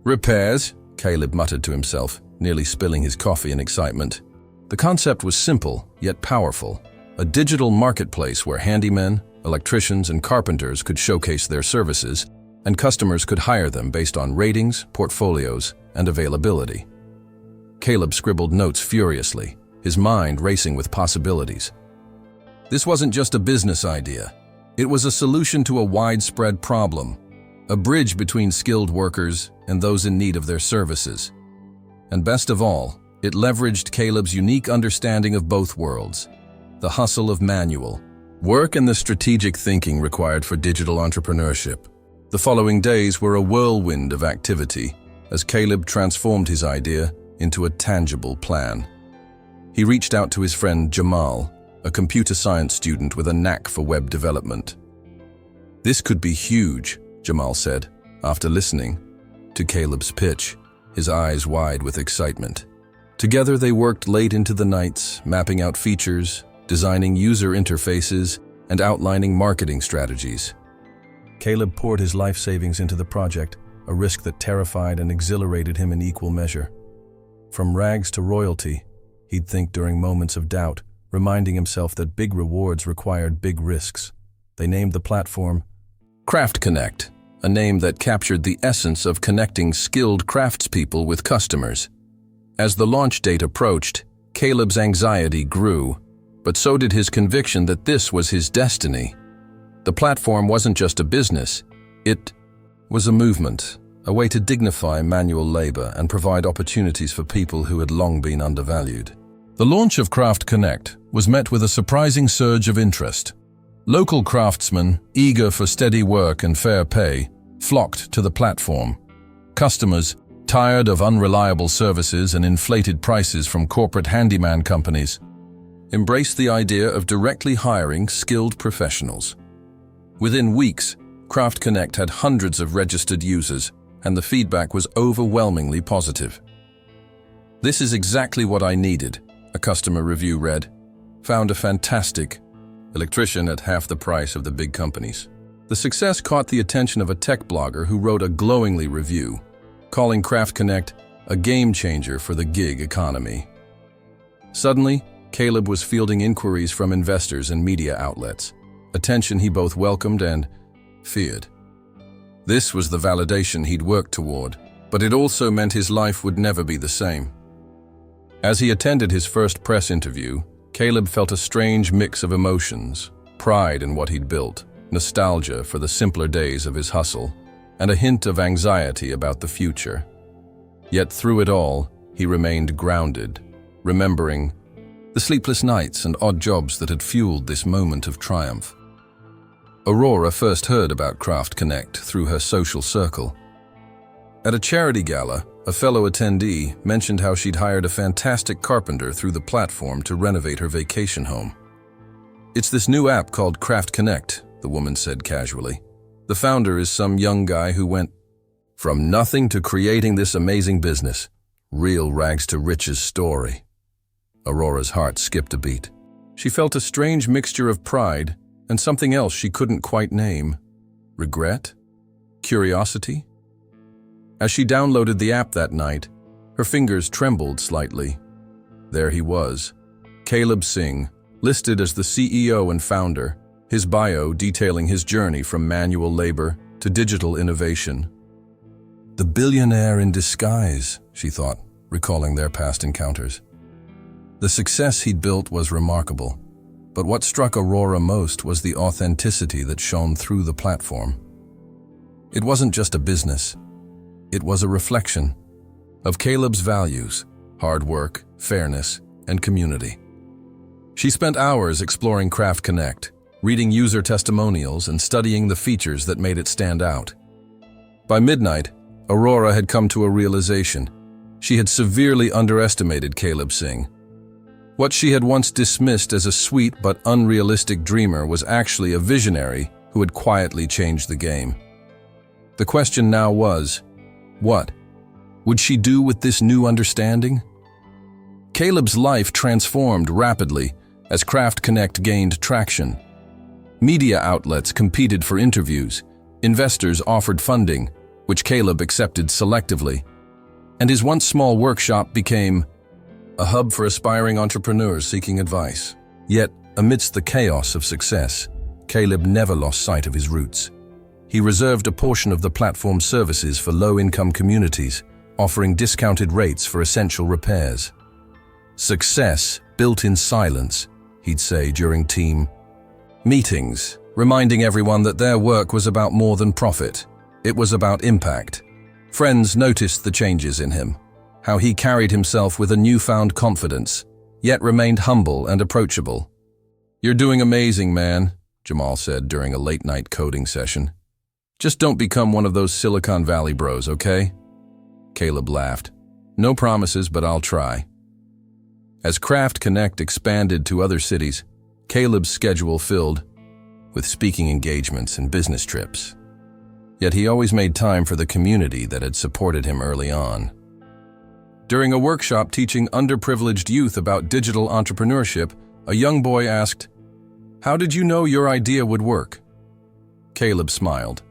repairs? Caleb muttered to himself, nearly spilling his coffee in excitement. The concept was simple, yet powerful. A digital marketplace where handymen, electricians, and carpenters could showcase their services, and customers could hire them based on ratings, portfolios, and availability. Caleb scribbled notes furiously, his mind racing with possibilities. This wasn't just a business idea. It was a solution to a widespread problem, a bridge between skilled workers and those in need of their services. And best of all, it leveraged Caleb's unique understanding of both worlds, the hustle of manual work and the strategic thinking required for digital entrepreneurship. The following days were a whirlwind of activity as Caleb transformed his idea into a tangible plan. He reached out to his friend Jamal, a computer science student with a knack for web development. "This could be huge," Jamal said, after listening to Caleb's pitch, his eyes wide with excitement. Together they worked late into the nights, mapping out features, designing user interfaces, and outlining marketing strategies. Caleb poured his life savings into the project, a risk that terrified and exhilarated him in equal measure. From rags to royalty, he'd think during moments of doubt, reminding himself that big rewards required big risks. They named the platform Craft Connect, a name that captured the essence of connecting skilled craftspeople with customers. As the launch date approached, Caleb's anxiety grew, but so did his conviction that this was his destiny. The platform wasn't just a business, it was a movement, a way to dignify manual labor and provide opportunities for people who had long been undervalued. The launch of Craft Connect was met with a surprising surge of interest. Local craftsmen, eager for steady work and fair pay, flocked to the platform. Customers, tired of unreliable services and inflated prices from corporate handyman companies, embraced the idea of directly hiring skilled professionals. Within weeks, Craft Connect had hundreds of registered users, and the feedback was overwhelmingly positive. "This is exactly what I needed," a customer review read. "Found a fantastic electrician at half the price of the big companies." The success caught the attention of a tech blogger who wrote a glowingly review, calling Craft Connect a game changer for the gig economy. Suddenly, Caleb was fielding inquiries from investors and media outlets, attention he both welcomed and feared. This was the validation he'd worked toward, but it also meant his life would never be the same. As he attended his first press interview, Caleb felt a strange mix of emotions: pride in what he'd built, nostalgia for the simpler days of his hustle, and a hint of anxiety about the future. Yet through it all, he remained grounded, remembering the sleepless nights and odd jobs that had fueled this moment of triumph. Aurora first heard about Craft Connect through her social circle. At a charity gala, a fellow attendee mentioned how she'd hired a fantastic carpenter through the platform to renovate her vacation home. "It's this new app called Craft Connect," the woman said casually. "The founder is some young guy who went from nothing to creating this amazing business. Real rags to riches story." Aurora's heart skipped a beat. She felt a strange mixture of pride and something else she couldn't quite name. Regret? Curiosity? As she downloaded the app that night, her fingers trembled slightly. There he was, Caleb Singh, listed as the CEO and founder, his bio detailing his journey from manual labor to digital innovation. The billionaire in disguise, she thought, recalling their past encounters. The success he'd built was remarkable, but what struck Aurora most was the authenticity that shone through the platform. It wasn't just a business. It was a reflection of Caleb's values: hard work, fairness, and community. She spent hours exploring Craft Connect, reading user testimonials and studying the features that made it stand out. By midnight, Aurora had come to a realization. She had severely underestimated Caleb Singh. What she had once dismissed as a sweet but unrealistic dreamer was actually a visionary who had quietly changed the game. The question now was, what would she do with this new understanding? Caleb's life transformed rapidly as Craft Connect gained traction. Media outlets competed for interviews, investors offered funding, which Caleb accepted selectively, and his once small workshop became a hub for aspiring entrepreneurs seeking advice. Yet, amidst the chaos of success, Caleb never lost sight of his roots. He reserved a portion of the platform's services for low-income communities, offering discounted rates for essential repairs. Success built in silence, he'd say during team meetings, reminding everyone that their work was about more than profit. It was about impact. Friends noticed the changes in him, how he carried himself with a newfound confidence, yet remained humble and approachable. "You're doing amazing, man," Jamal said during a late-night coding session. "Just don't become one of those Silicon Valley bros, okay?" Caleb laughed. "No promises, but I'll try." As Craft Connect expanded to other cities, Caleb's schedule filled with speaking engagements and business trips. Yet he always made time for the community that had supported him early on. During a workshop teaching underprivileged youth about digital entrepreneurship, a young boy asked, "How did you know your idea would work?" Caleb smiled.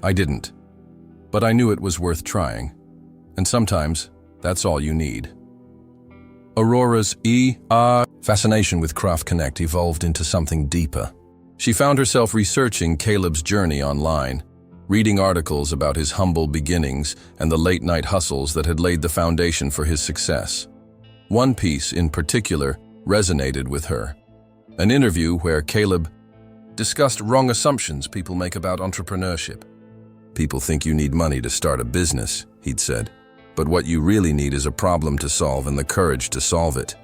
"I didn't, but I knew it was worth trying. And sometimes, that's all you need." Aurora's Fascination with Craft Connect evolved into something deeper. She found herself researching Caleb's journey online, reading articles about his humble beginnings and the late-night hustles that had laid the foundation for his success. One piece, in particular, resonated with her. An interview where Caleb discussed wrong assumptions people make about entrepreneurship. "People think you need money to start a business," he'd said, "but what you really need is a problem to solve and the courage to solve it."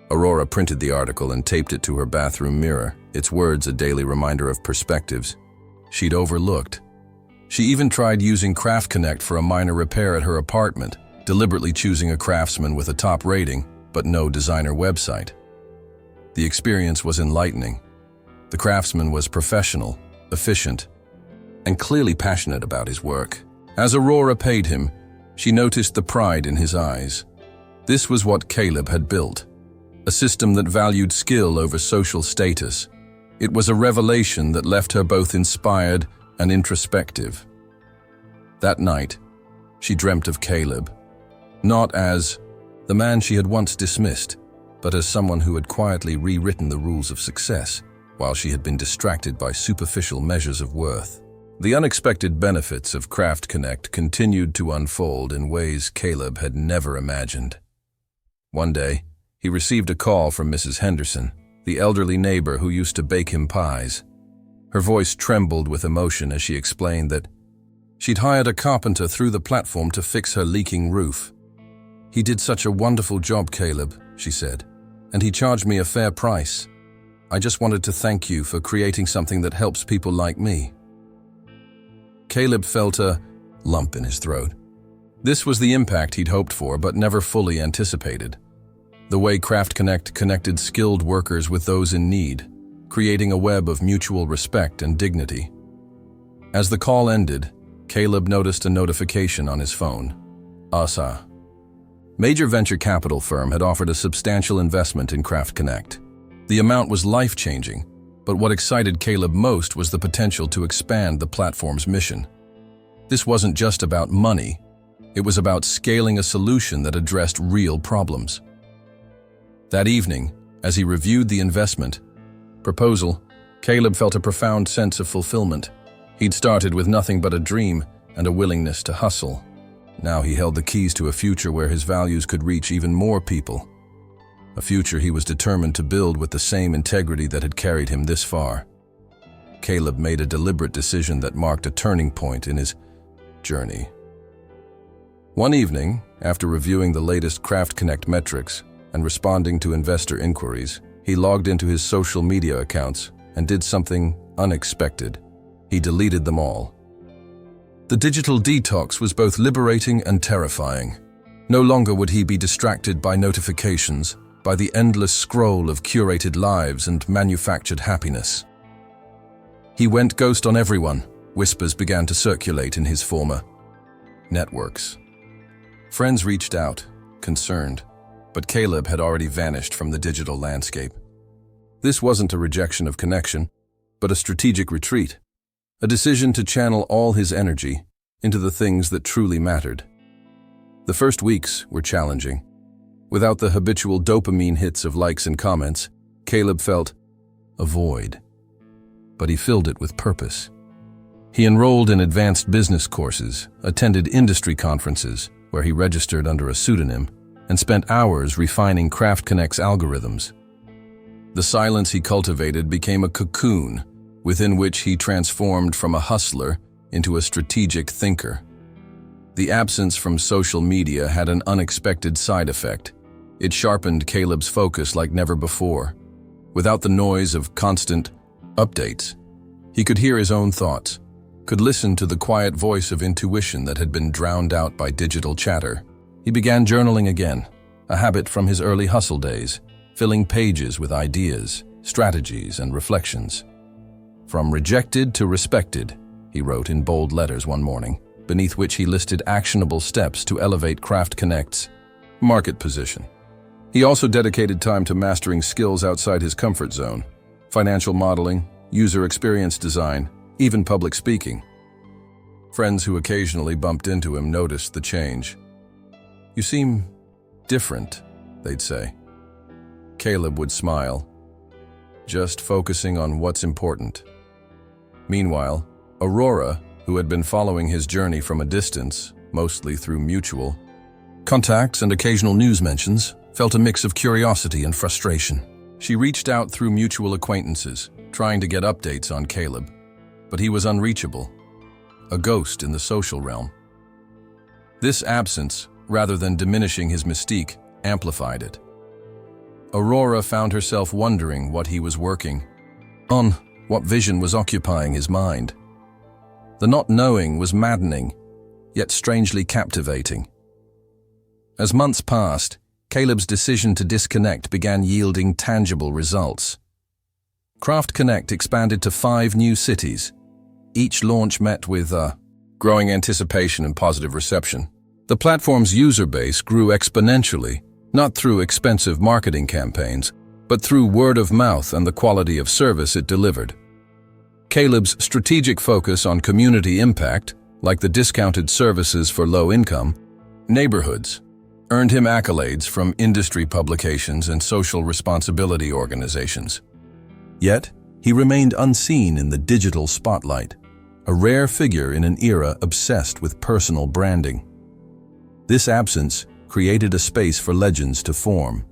Aurora printed the article and taped it to her bathroom mirror, its words a daily reminder of perspectives she'd overlooked. She even tried using Craft Connect for a minor repair at her apartment, deliberately choosing a craftsman with a top rating, but no designer website. The experience was enlightening. The craftsman was professional, efficient, and clearly passionate about his work. As Aurora paid him, she noticed the pride in his eyes. This was what Caleb had built, a system that valued skill over social status. It was a revelation that left her both inspired and introspective. That night, she dreamt of Caleb, not as the man she had once dismissed, but as someone who had quietly rewritten the rules of success while she had been distracted by superficial measures of worth. The unexpected benefits of Craft Connect continued to unfold in ways Caleb had never imagined. One day, he received a call from Mrs. Henderson, the elderly neighbor who used to bake him pies. Her voice trembled with emotion as she explained that she'd hired a carpenter through the platform to fix her leaking roof. "He did such a wonderful job, Caleb," she said, "and he charged me a fair price. I just wanted to thank you for creating something that helps people like me." Caleb felt a lump in his throat. This was the impact he'd hoped for but never fully anticipated. The way Craft Connect connected skilled workers with those in need, creating a web of mutual respect and dignity. As the call ended, Caleb noticed a notification on his phone. ASA. Major venture capital firm had offered a substantial investment in Craft Connect. The amount was life-changing, but what excited Caleb most was the potential to expand the platform's mission. This wasn't just about money, it was about scaling a solution that addressed real problems. That evening, as he reviewed the investment proposal, Caleb felt a profound sense of fulfillment. He'd started with nothing but a dream and a willingness to hustle. Now he held the keys to a future where his values could reach even more people. A future he was determined to build with the same integrity that had carried him this far. Caleb made a deliberate decision that marked a turning point in his journey. One evening, after reviewing the latest Craft Connect metrics and responding to investor inquiries, he logged into his social media accounts and did something unexpected. He deleted them all. The digital detox was both liberating and terrifying. No longer would he be distracted by notifications, by the endless scroll of curated lives and manufactured happiness. He went ghost on everyone. Whispers began to circulate in his former networks. Friends reached out, concerned, but Caleb had already vanished from the digital landscape. This wasn't a rejection of connection, but a strategic retreat, a decision to channel all his energy into the things that truly mattered. The first weeks were challenging. Without the habitual dopamine hits of likes and comments, Caleb felt a void. But he filled it with purpose. He enrolled in advanced business courses, attended industry conferences where he registered under a pseudonym, and spent hours refining Craft Connect's algorithms. The silence he cultivated became a cocoon within which he transformed from a hustler into a strategic thinker. The absence from social media had an unexpected side effect. It sharpened Caleb's focus like never before. Without the noise of constant updates, he could hear his own thoughts, could listen to the quiet voice of intuition that had been drowned out by digital chatter. He began journaling again, a habit from his early hustle days, filling pages with ideas, strategies, and reflections. "From rejected to respected," he wrote in bold letters one morning, beneath which he listed actionable steps to elevate Craft Connect's market position. He also dedicated time to mastering skills outside his comfort zone: financial modeling, user experience design, even public speaking. Friends who occasionally bumped into him noticed the change. "You seem different," they'd say. Caleb would smile, just focusing on what's important. Meanwhile, Aurora, who had been following his journey from a distance, mostly through mutual contacts and occasional news mentions, felt a mix of curiosity and frustration. She reached out through mutual acquaintances, trying to get updates on Caleb, but he was unreachable, a ghost in the social realm. This absence, rather than diminishing his mystique, amplified it. Aurora found herself wondering what he was working on, what vision was occupying his mind. The not knowing was maddening, yet strangely captivating. As months passed, Caleb's decision to disconnect began yielding tangible results. Craft Connect expanded to 5 new cities. Each launch met with growing anticipation and positive reception. The platform's user base grew exponentially, not through expensive marketing campaigns, but through word of mouth and the quality of service it delivered. Caleb's strategic focus on community impact, like the discounted services for low-income neighborhoods, earned him accolades from industry publications and social responsibility organizations. Yet, he remained unseen in the digital spotlight, a rare figure in an era obsessed with personal branding. This absence created a space for legends to form.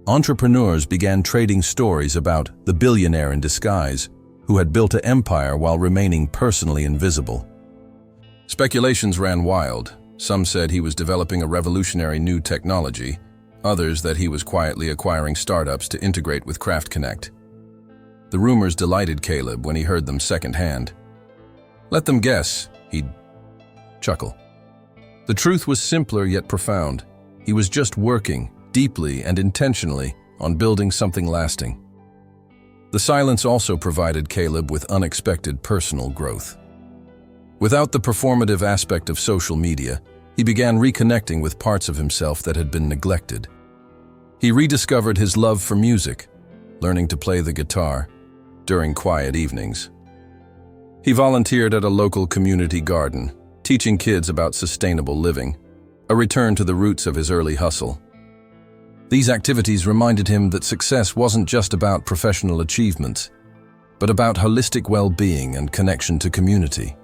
Entrepreneurs began trading stories about the billionaire in disguise who had built an empire while remaining personally invisible. Speculations ran wild. Some said he was developing a revolutionary new technology, others that he was quietly acquiring startups to integrate with Craft Connect. The rumors delighted Caleb when he heard them secondhand. Let them guess, he'd chuckle. The truth was simpler yet profound. He was just working, deeply and intentionally, on building something lasting. The silence also provided Caleb with unexpected personal growth. Without the performative aspect of social media, he began reconnecting with parts of himself that had been neglected. He rediscovered his love for music, learning to play the guitar during quiet evenings. He volunteered at a local community garden, teaching kids about sustainable living, a return to the roots of his early hustle. These activities reminded him that success wasn't just about professional achievements, but about holistic well-being and connection to community.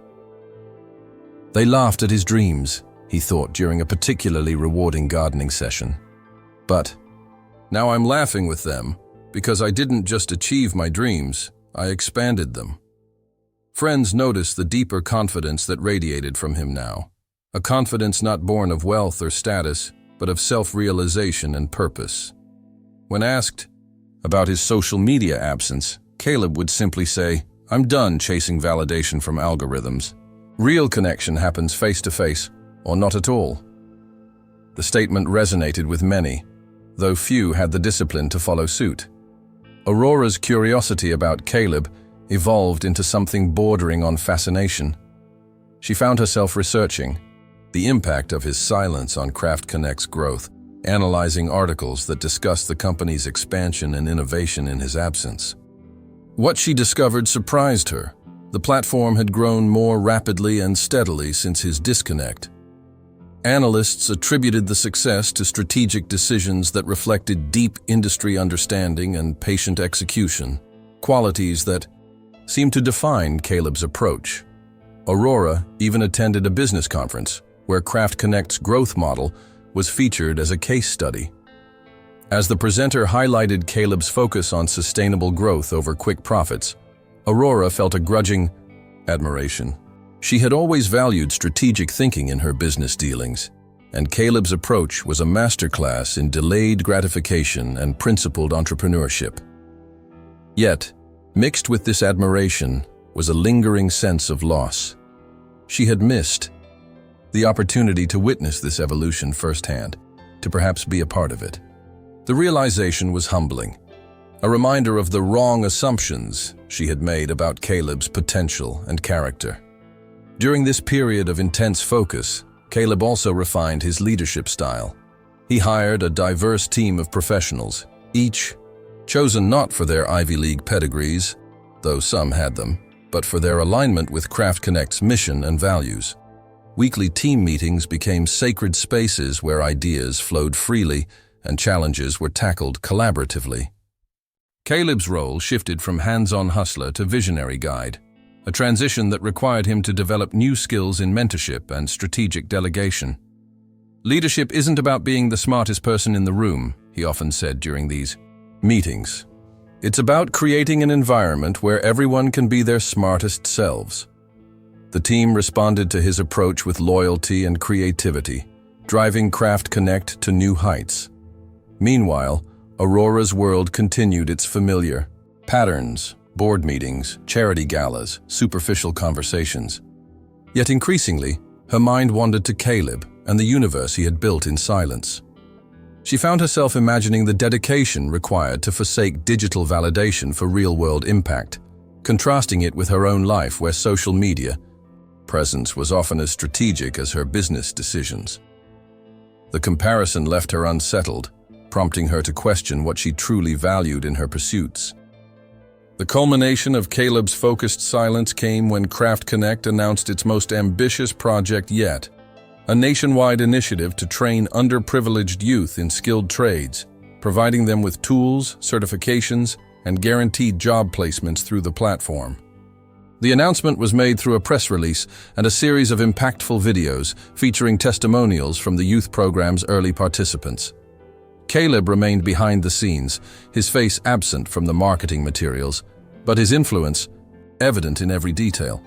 They laughed at his dreams, he thought during a particularly rewarding gardening session. But now I'm laughing with them because I didn't just achieve my dreams, I expanded them. Friends noticed the deeper confidence that radiated from him now, a confidence not born of wealth or status, but of self-realization and purpose. When asked about his social media absence, Caleb would simply say, "I'm done chasing validation from algorithms. Real connection happens face-to-face, or not at all." The statement resonated with many, though few had the discipline to follow suit. Aurora's curiosity about Caleb evolved into something bordering on fascination. She found herself researching the impact of his silence on Craft Connect's growth, analyzing articles that discussed the company's expansion and innovation in his absence. What she discovered surprised her. The platform had grown more rapidly and steadily since his disconnect. Analysts attributed the success to strategic decisions that reflected deep industry understanding and patient execution, qualities that seemed to define Caleb's approach. Aurora even attended a business conference where Craft Connect's growth model was featured as a case study. As the presenter highlighted Caleb's focus on sustainable growth over quick profits, Aurora felt a grudging admiration. She had always valued strategic thinking in her business dealings, and Caleb's approach was a masterclass in delayed gratification and principled entrepreneurship. Yet, mixed with this admiration was a lingering sense of loss. She had missed the opportunity to witness this evolution firsthand, to perhaps be a part of it. The realization was humbling, a reminder of the wrong assumptions she had made about Caleb's potential and character. During this period of intense focus, Caleb also refined his leadership style. He hired a diverse team of professionals, each chosen not for their Ivy League pedigrees, though some had them, but for their alignment with Craft Connect's mission and values. Weekly team meetings became sacred spaces where ideas flowed freely and challenges were tackled collaboratively. Caleb's role shifted from hands-on hustler to visionary guide, a transition that required him to develop new skills in mentorship and strategic delegation. "Leadership isn't about being the smartest person in the room," he often said during these meetings. "It's about creating an environment where everyone can be their smartest selves." The team responded to his approach with loyalty and creativity, driving Craft Connect to new heights. Meanwhile, Aurora's world continued its familiar patterns: board meetings, charity galas, superficial conversations. Yet increasingly, her mind wandered to Caleb and the universe he had built in silence. She found herself imagining the dedication required to forsake digital validation for real-world impact, contrasting it with her own life where social media presence was often as strategic as her business decisions. The comparison left her unsettled, prompting her to question what she truly valued in her pursuits. The culmination of Caleb's focused silence came when Craft Connect announced its most ambitious project yet, a nationwide initiative to train underprivileged youth in skilled trades, providing them with tools, certifications, and guaranteed job placements through the platform. The announcement was made through a press release and a series of impactful videos featuring testimonials from the youth program's early participants. Caleb remained behind the scenes, his face absent from the marketing materials, but his influence evident in every detail.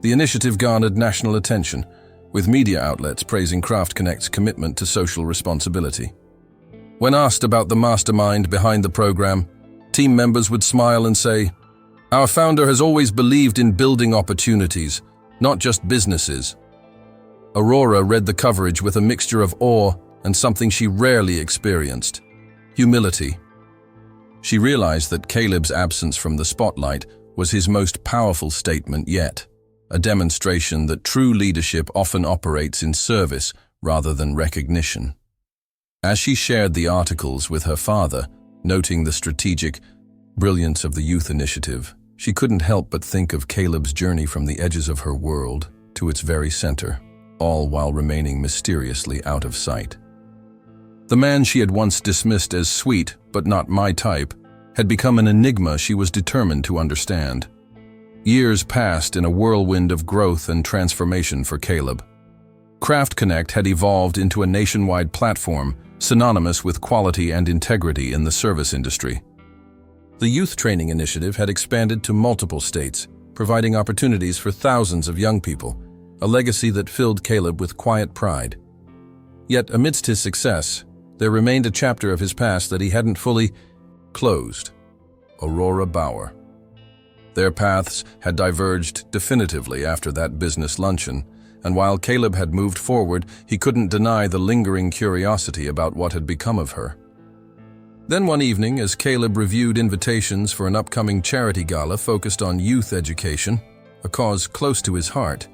The initiative garnered national attention, with media outlets praising Craft Connect's commitment to social responsibility. When asked about the mastermind behind the program, team members would smile and say, "Our founder has always believed in building opportunities, not just businesses." Aurora read the coverage with a mixture of awe and something she rarely experienced: humility. She realized that Caleb's absence from the spotlight was his most powerful statement yet, a demonstration that true leadership often operates in service rather than recognition. As she shared the articles with her father, noting the strategic brilliance of the youth initiative, she couldn't help but think of Caleb's journey from the edges of her world to its very center, all while remaining mysteriously out of sight. The man she had once dismissed as sweet but not my type had become an enigma she was determined to understand. Years passed in a whirlwind of growth and transformation for Caleb. Craft Connect had evolved into a nationwide platform synonymous with quality and integrity in the service industry. The youth training initiative had expanded to multiple states, providing opportunities for thousands of young people, a legacy that filled Caleb with quiet pride. Yet amidst his success, there remained a chapter of his past that he hadn't fully closed: Aurora Bauer. Their paths had diverged definitively after that business luncheon, and while Caleb had moved forward, he couldn't deny the lingering curiosity about what had become of her. Then one evening, as Caleb reviewed invitations for an upcoming charity gala focused on youth education, a cause close to his heart,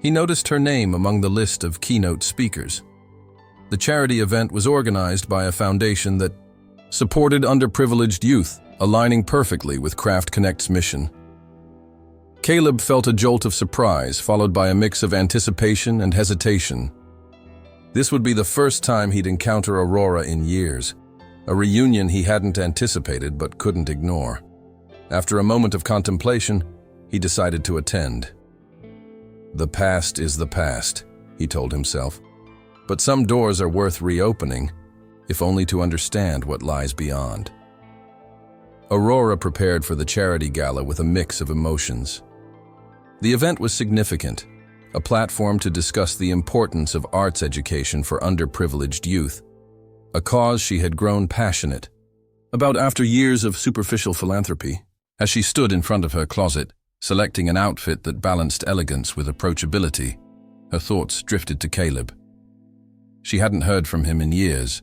he noticed her name among the list of keynote speakers. The charity event was organized by a foundation that supported underprivileged youth, aligning perfectly with Craft Connect's mission. Caleb felt a jolt of surprise, followed by a mix of anticipation and hesitation. This would be the first time he'd encounter Aurora in years, a reunion he hadn't anticipated but couldn't ignore. After a moment of contemplation, he decided to attend. "The past is the past," he told himself. "But some doors are worth reopening, if only to understand what lies beyond." Aurora prepared for the charity gala with a mix of emotions. The event was significant, a platform to discuss the importance of arts education for underprivileged youth, a cause she had grown passionate about after years of superficial philanthropy. As she stood in front of her closet, selecting an outfit that balanced elegance with approachability, her thoughts drifted to Caleb. She hadn't heard from him in years,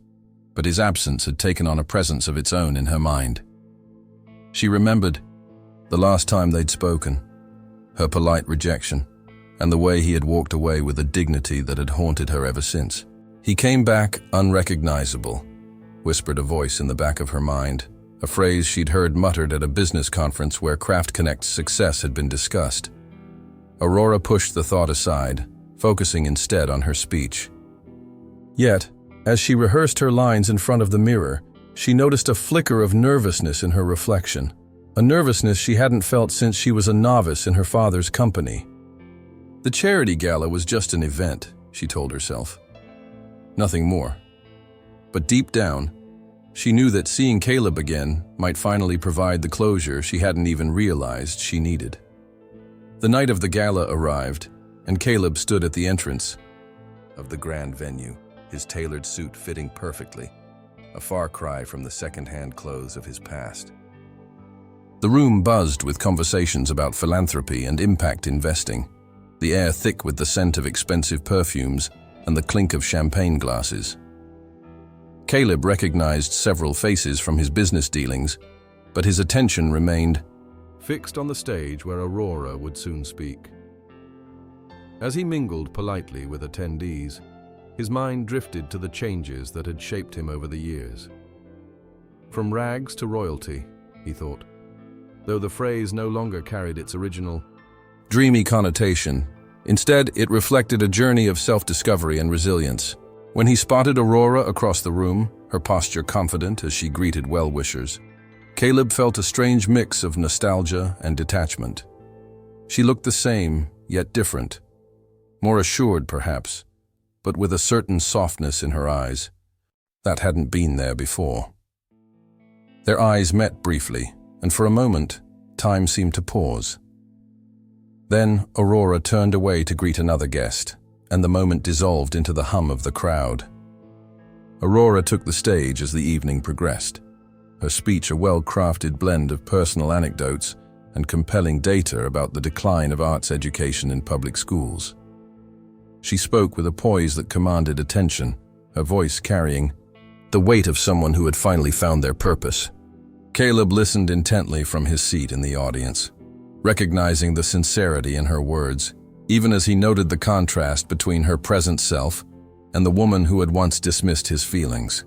but his absence had taken on a presence of its own in her mind. She remembered the last time they'd spoken, her polite rejection, and the way he had walked away with a dignity that had haunted her ever since. "He came back unrecognizable," whispered a voice in the back of her mind, a phrase she'd heard muttered at a business conference where Craft Connect's success had been discussed. Aurora pushed the thought aside, focusing instead on her speech. Yet, As she rehearsed her lines in front of the mirror, she noticed a flicker of nervousness in her reflection, a nervousness she hadn't felt since she was a novice in her father's company. The charity gala was just an event, she told herself. Nothing more. But deep down, she knew that seeing Caleb again might finally provide the closure she hadn't even realized she needed. The night of the gala arrived, and Caleb stood at the entrance of the grand venue, his tailored suit fitting perfectly, a far cry from the second-hand clothes of his past. The room buzzed with conversations about philanthropy and impact investing, the air thick with the scent of expensive perfumes and the clink of champagne glasses. Caleb recognized several faces from his business dealings, but his attention remained fixed on the stage where Aurora would soon speak. As he mingled politely with attendees, his mind drifted to the changes that had shaped him over the years. From rags to royalty, he thought, though the phrase no longer carried its original dreamy connotation. Instead, it reflected a journey of self-discovery and resilience. When he spotted Aurora across the room, her posture confident as she greeted well-wishers, Caleb felt a strange mix of nostalgia and detachment. She looked the same, yet different. More assured, perhaps, but with a certain softness in her eyes that hadn't been there before. Their eyes met briefly, and for a moment, time seemed to pause. Then Aurora turned away to greet another guest, and the moment dissolved into the hum of the crowd. Aurora took the stage as the evening progressed, her speech a well-crafted blend of personal anecdotes and compelling data about the decline of arts education in public schools. She spoke with a poise that commanded attention, her voice carrying the weight of someone who had finally found their purpose. Caleb listened intently from his seat in the audience, recognizing the sincerity in her words, even as he noted the contrast between her present self and the woman who had once dismissed his feelings.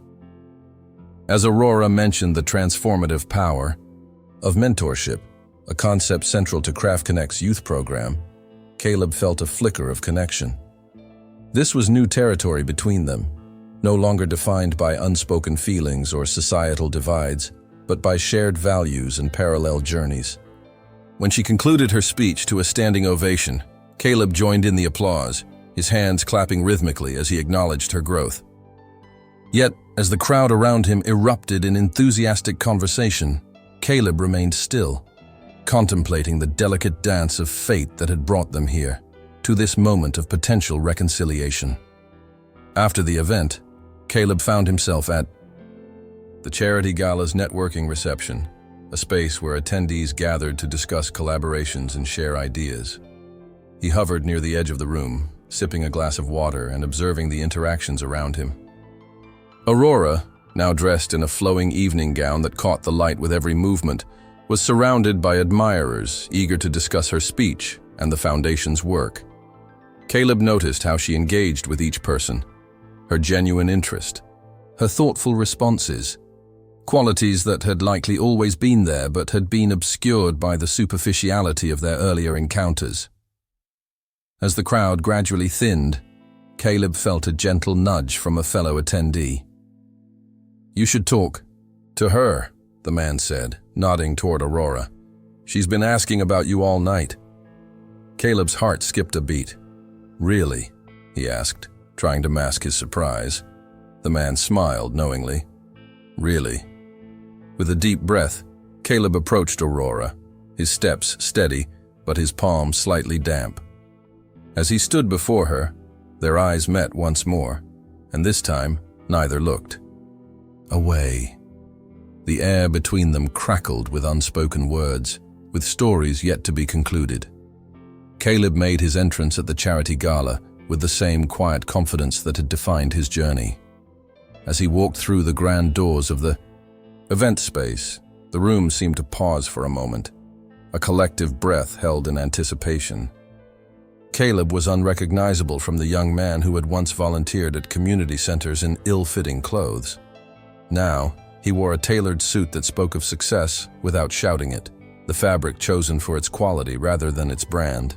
As Aurora mentioned the transformative power of mentorship, a concept central to Craft Connect's youth program, Caleb felt a flicker of connection. This was new territory between them, no longer defined by unspoken feelings or societal divides, but by shared values and parallel journeys. When she concluded her speech to a standing ovation, Caleb joined in the applause, his hands clapping rhythmically as he acknowledged her growth. Yet, as the crowd around him erupted in enthusiastic conversation, Caleb remained still, contemplating the delicate dance of fate that had brought them here, to this moment of potential reconciliation. After the event, Caleb found himself at the Charity Gala's networking reception, a space where attendees gathered to discuss collaborations and share ideas. He hovered near the edge of the room, sipping a glass of water and observing the interactions around him. Aurora, now dressed in a flowing evening gown that caught the light with every movement, was surrounded by admirers eager to discuss her speech and the Foundation's work. Caleb noticed how she engaged with each person, her genuine interest, her thoughtful responses, qualities that had likely always been there but had been obscured by the superficiality of their earlier encounters. As the crowd gradually thinned, Caleb felt a gentle nudge from a fellow attendee. "You should talk to her," the man said, nodding toward Aurora. "She's been asking about you all night." Caleb's heart skipped a beat. "Really?" he asked, trying to mask his surprise. The man smiled knowingly. "Really?" With a deep breath, Caleb approached Aurora, his steps steady, but his palms slightly damp. As he stood before her, their eyes met once more, and this time neither looked away. The air between them crackled with unspoken words, with stories yet to be concluded. Caleb made his entrance at the charity gala with the same quiet confidence that had defined his journey. As he walked through the grand doors of the event space, the room seemed to pause for a moment, a collective breath held in anticipation. Caleb was unrecognizable from the young man who had once volunteered at community centers in ill-fitting clothes. Now, he wore a tailored suit that spoke of success without shouting it, the fabric chosen for its quality rather than its brand.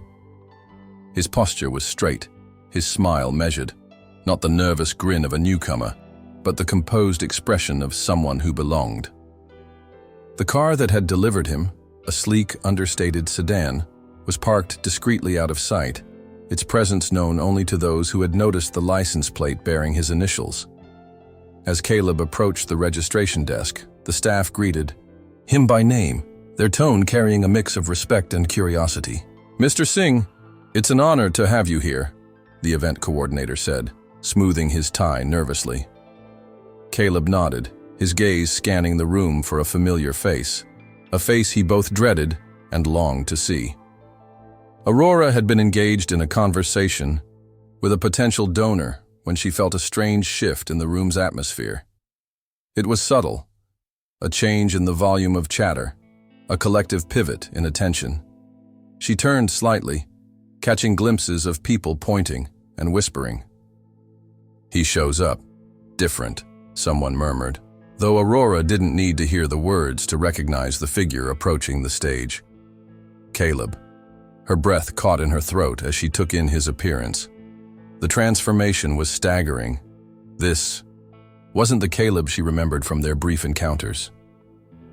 His posture was straight, his smile measured, not the nervous grin of a newcomer, but the composed expression of someone who belonged. The car that had delivered him, a sleek, understated sedan, was parked discreetly out of sight, its presence known only to those who had noticed the license plate bearing his initials. As Caleb approached the registration desk, the staff greeted him by name, their tone carrying a mix of respect and curiosity. "Mr. Singh, it's an honor to have you here," the event coordinator said, smoothing his tie nervously. Caleb nodded, his gaze scanning the room for a familiar face, a face he both dreaded and longed to see. Aurora had been engaged in a conversation with a potential donor when she felt a strange shift in the room's atmosphere. It was subtle, a change in the volume of chatter, a collective pivot in attention. She turned slightly, catching glimpses of people pointing and whispering. "He shows up. Different," someone murmured, though Aurora didn't need to hear the words to recognize the figure approaching the stage. Caleb. Her breath caught in her throat as she took in his appearance. The transformation was staggering. This wasn't the Caleb she remembered from their brief encounters.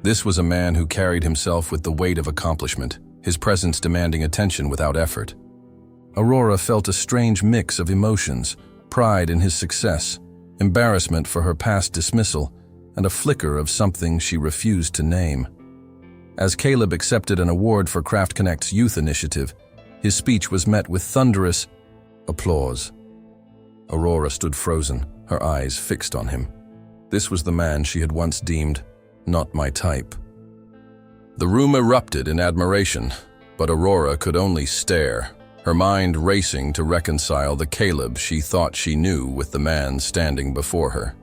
This was a man who carried himself with the weight of accomplishment, his presence demanding attention without effort. Aurora felt a strange mix of emotions, pride in his success, embarrassment for her past dismissal, and a flicker of something she refused to name. As Caleb accepted an award for Craft Connect's youth initiative, his speech was met with thunderous applause. Aurora stood frozen, her eyes fixed on him. This was the man she had once deemed not my type. The room erupted in admiration, but Aurora could only stare, her mind racing to reconcile the Caleb she thought she knew with the man standing before her.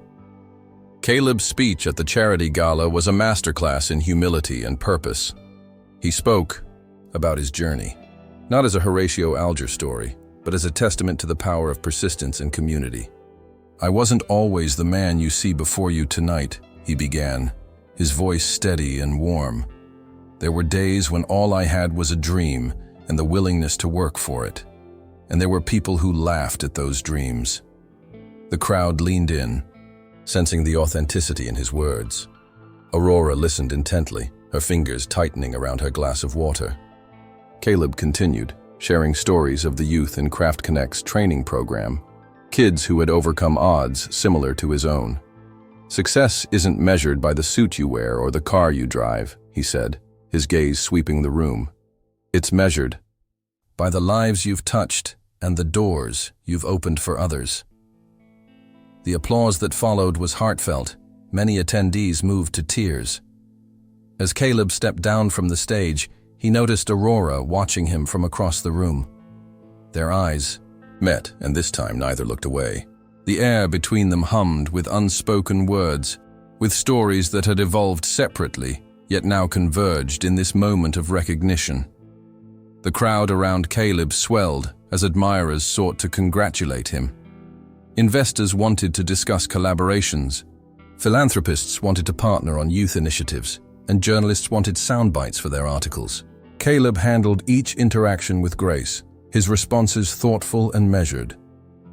Caleb's speech at the charity gala was a masterclass in humility and purpose. He spoke about his journey, not as a Horatio Alger story, but as a testament to the power of persistence and community. "I wasn't always the man you see before you tonight," he began, his voice steady and warm. "There were days when all I had was a dream and the willingness to work for it. And there were people who laughed at those dreams." The crowd leaned in, sensing the authenticity in his words. Aurora listened intently, her fingers tightening around her glass of water. Caleb continued, sharing stories of the youth in Craft Connect's training program, kids who had overcome odds similar to his own. "Success isn't measured by the suit you wear or the car you drive," he said, his gaze sweeping the room. "It's measured by the lives you've touched and the doors you've opened for others." The applause that followed was heartfelt. Many attendees moved to tears. As Caleb stepped down from the stage, he noticed Aurora watching him from across the room. Their eyes met, and this time neither looked away. The air between them hummed with unspoken words, with stories that had evolved separately, yet now converged in this moment of recognition. The crowd around Caleb swelled as admirers sought to congratulate him. Investors wanted to discuss collaborations, philanthropists wanted to partner on youth initiatives, and journalists wanted sound bites for their articles. Caleb handled each interaction with grace, his responses thoughtful and measured.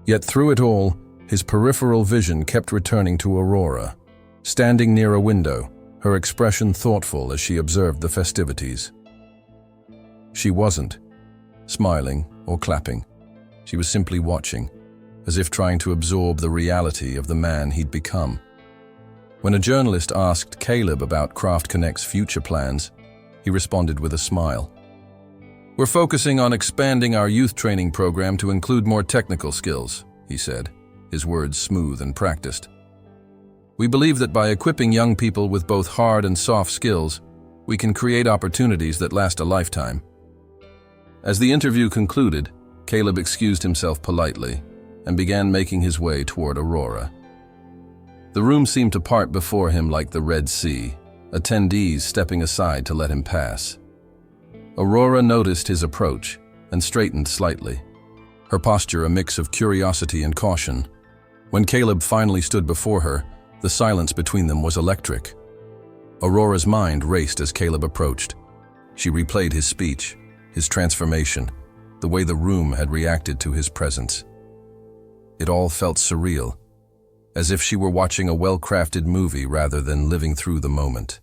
Yet through it all, his peripheral vision kept returning to Aurora, standing near a window, her expression thoughtful as she observed the festivities. She wasn't smiling or clapping. She was simply watching, as if trying to absorb the reality of the man he'd become. When a journalist asked Caleb about Craft Connect's future plans, he responded with a smile. "We're focusing on expanding our youth training program to include more technical skills," he said, his words smooth and practiced. "We believe that by equipping young people with both hard and soft skills, we can create opportunities that last a lifetime." As the interview concluded, Caleb excused himself politely and began making his way toward Aurora. The room seemed to part before him like the Red Sea, attendees stepping aside to let him pass. Aurora noticed his approach and straightened slightly, her posture a mix of curiosity and caution. When Caleb finally stood before her, the silence between them was electric. Aurora's mind raced as Caleb approached. She replayed his speech, his transformation, the way the room had reacted to his presence. It all felt surreal, as if she were watching a well-crafted movie rather than living through the moment.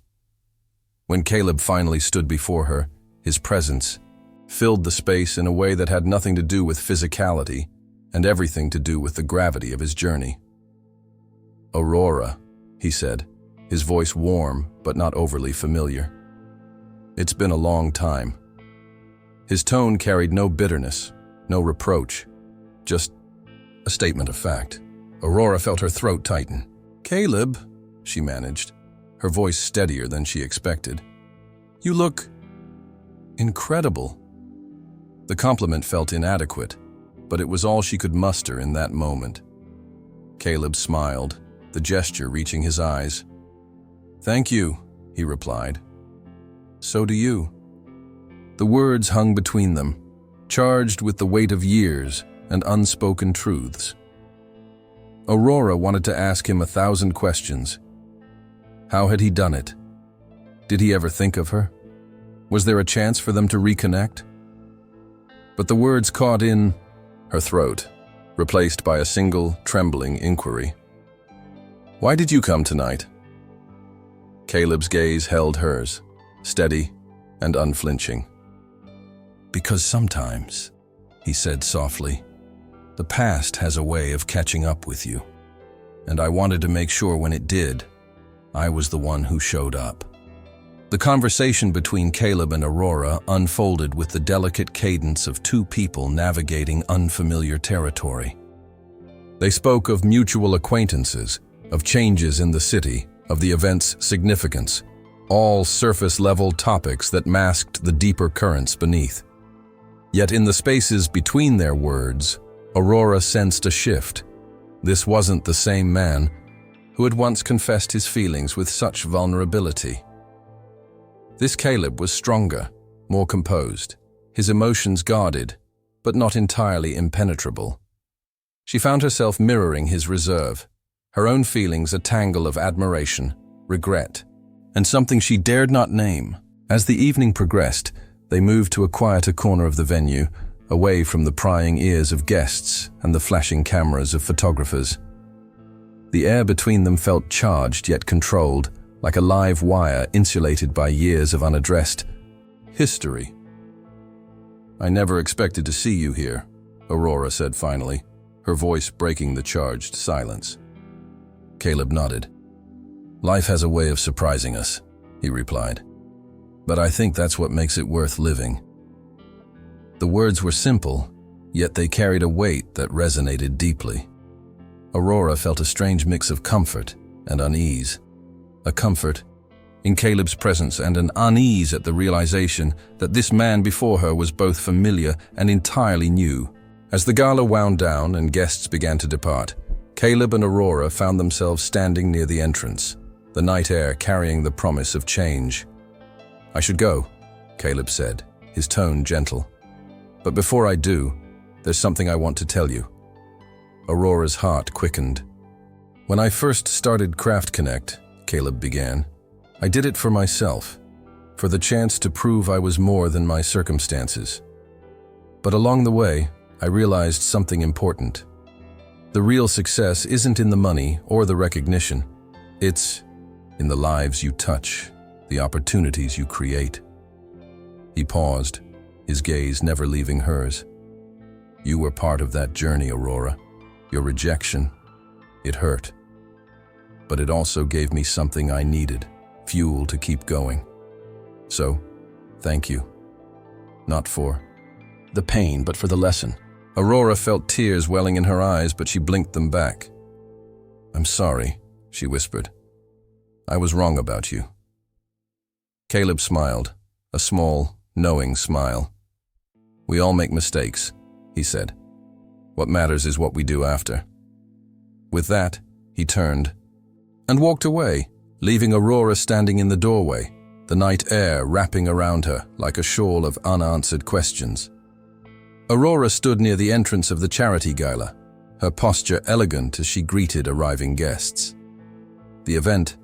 When Caleb finally stood before her, his presence filled the space in a way that had nothing to do with physicality and everything to do with the gravity of his journey. "Aurora," he said, his voice warm but not overly familiar. "It's been a long time." His tone carried no bitterness, no reproach, just a statement of fact. Aurora felt her throat tighten. "Caleb," she managed, her voice steadier than she expected. "You look incredible." The compliment felt inadequate, but it was all she could muster in that moment. Caleb smiled, the gesture reaching his eyes. "Thank you," he replied. "So do you." The words hung between them, charged with the weight of years and unspoken truths. Aurora wanted to ask him 1,000 questions. How had he done it? Did he ever think of her? Was there a chance for them to reconnect? But the words caught in her throat, replaced by a single, trembling inquiry. "Why did you come tonight?" Caleb's gaze held hers, steady and unflinching. "Because sometimes," he said softly, "the past has a way of catching up with you, and I wanted to make sure when it did, I was the one who showed up." The conversation between Caleb and Aurora unfolded with the delicate cadence of two people navigating unfamiliar territory. They spoke of mutual acquaintances, of changes in the city, of the event's significance, all surface-level topics that masked the deeper currents beneath. Yet in the spaces between their words, Aurora sensed a shift. This wasn't the same man who had once confessed his feelings with such vulnerability. This Caleb was stronger, more composed, his emotions guarded, but not entirely impenetrable. She found herself mirroring his reserve, her own feelings a tangle of admiration, regret, and something she dared not name. As the evening progressed, they moved to a quieter corner of the venue, away from the prying ears of guests and the flashing cameras of photographers. The air between them felt charged yet controlled, like a live wire insulated by years of unaddressed history. "I never expected to see you here," Aurora said finally, her voice breaking the charged silence. Caleb nodded. "Life has a way of surprising us," he replied. "But I think that's what makes it worth living." The words were simple, yet they carried a weight that resonated deeply. Aurora felt a strange mix of comfort and unease. A comfort in Caleb's presence and an unease at the realization that this man before her was both familiar and entirely new. As the gala wound down and guests began to depart, Caleb and Aurora found themselves standing near the entrance, the night air carrying the promise of change. "I should go," Caleb said, his tone gentle. "But before I do, there's something I want to tell you." Aurora's heart quickened. "When I first started Craft Connect," Caleb began, "I did it for myself, for the chance to prove I was more than my circumstances. But along the way, I realized something important. The real success isn't in the money or the recognition. It's in the lives you touch, the opportunities you create." He paused, his gaze never leaving hers. "You were part of that journey, Aurora. Your rejection, it hurt. But it also gave me something I needed, fuel to keep going. So, thank you. Not for the pain, but for the lesson." Aurora felt tears welling in her eyes, but she blinked them back. "I'm sorry," she whispered. "I was wrong about you." Caleb smiled, a small, knowing smile. "We all make mistakes," he said. "What matters is what we do after." With that, he turned and walked away, leaving Aurora standing in the doorway, the night air wrapping around her like a shawl of unanswered questions. Aurora stood near the entrance of the charity gala, her posture elegant as she greeted arriving guests. The event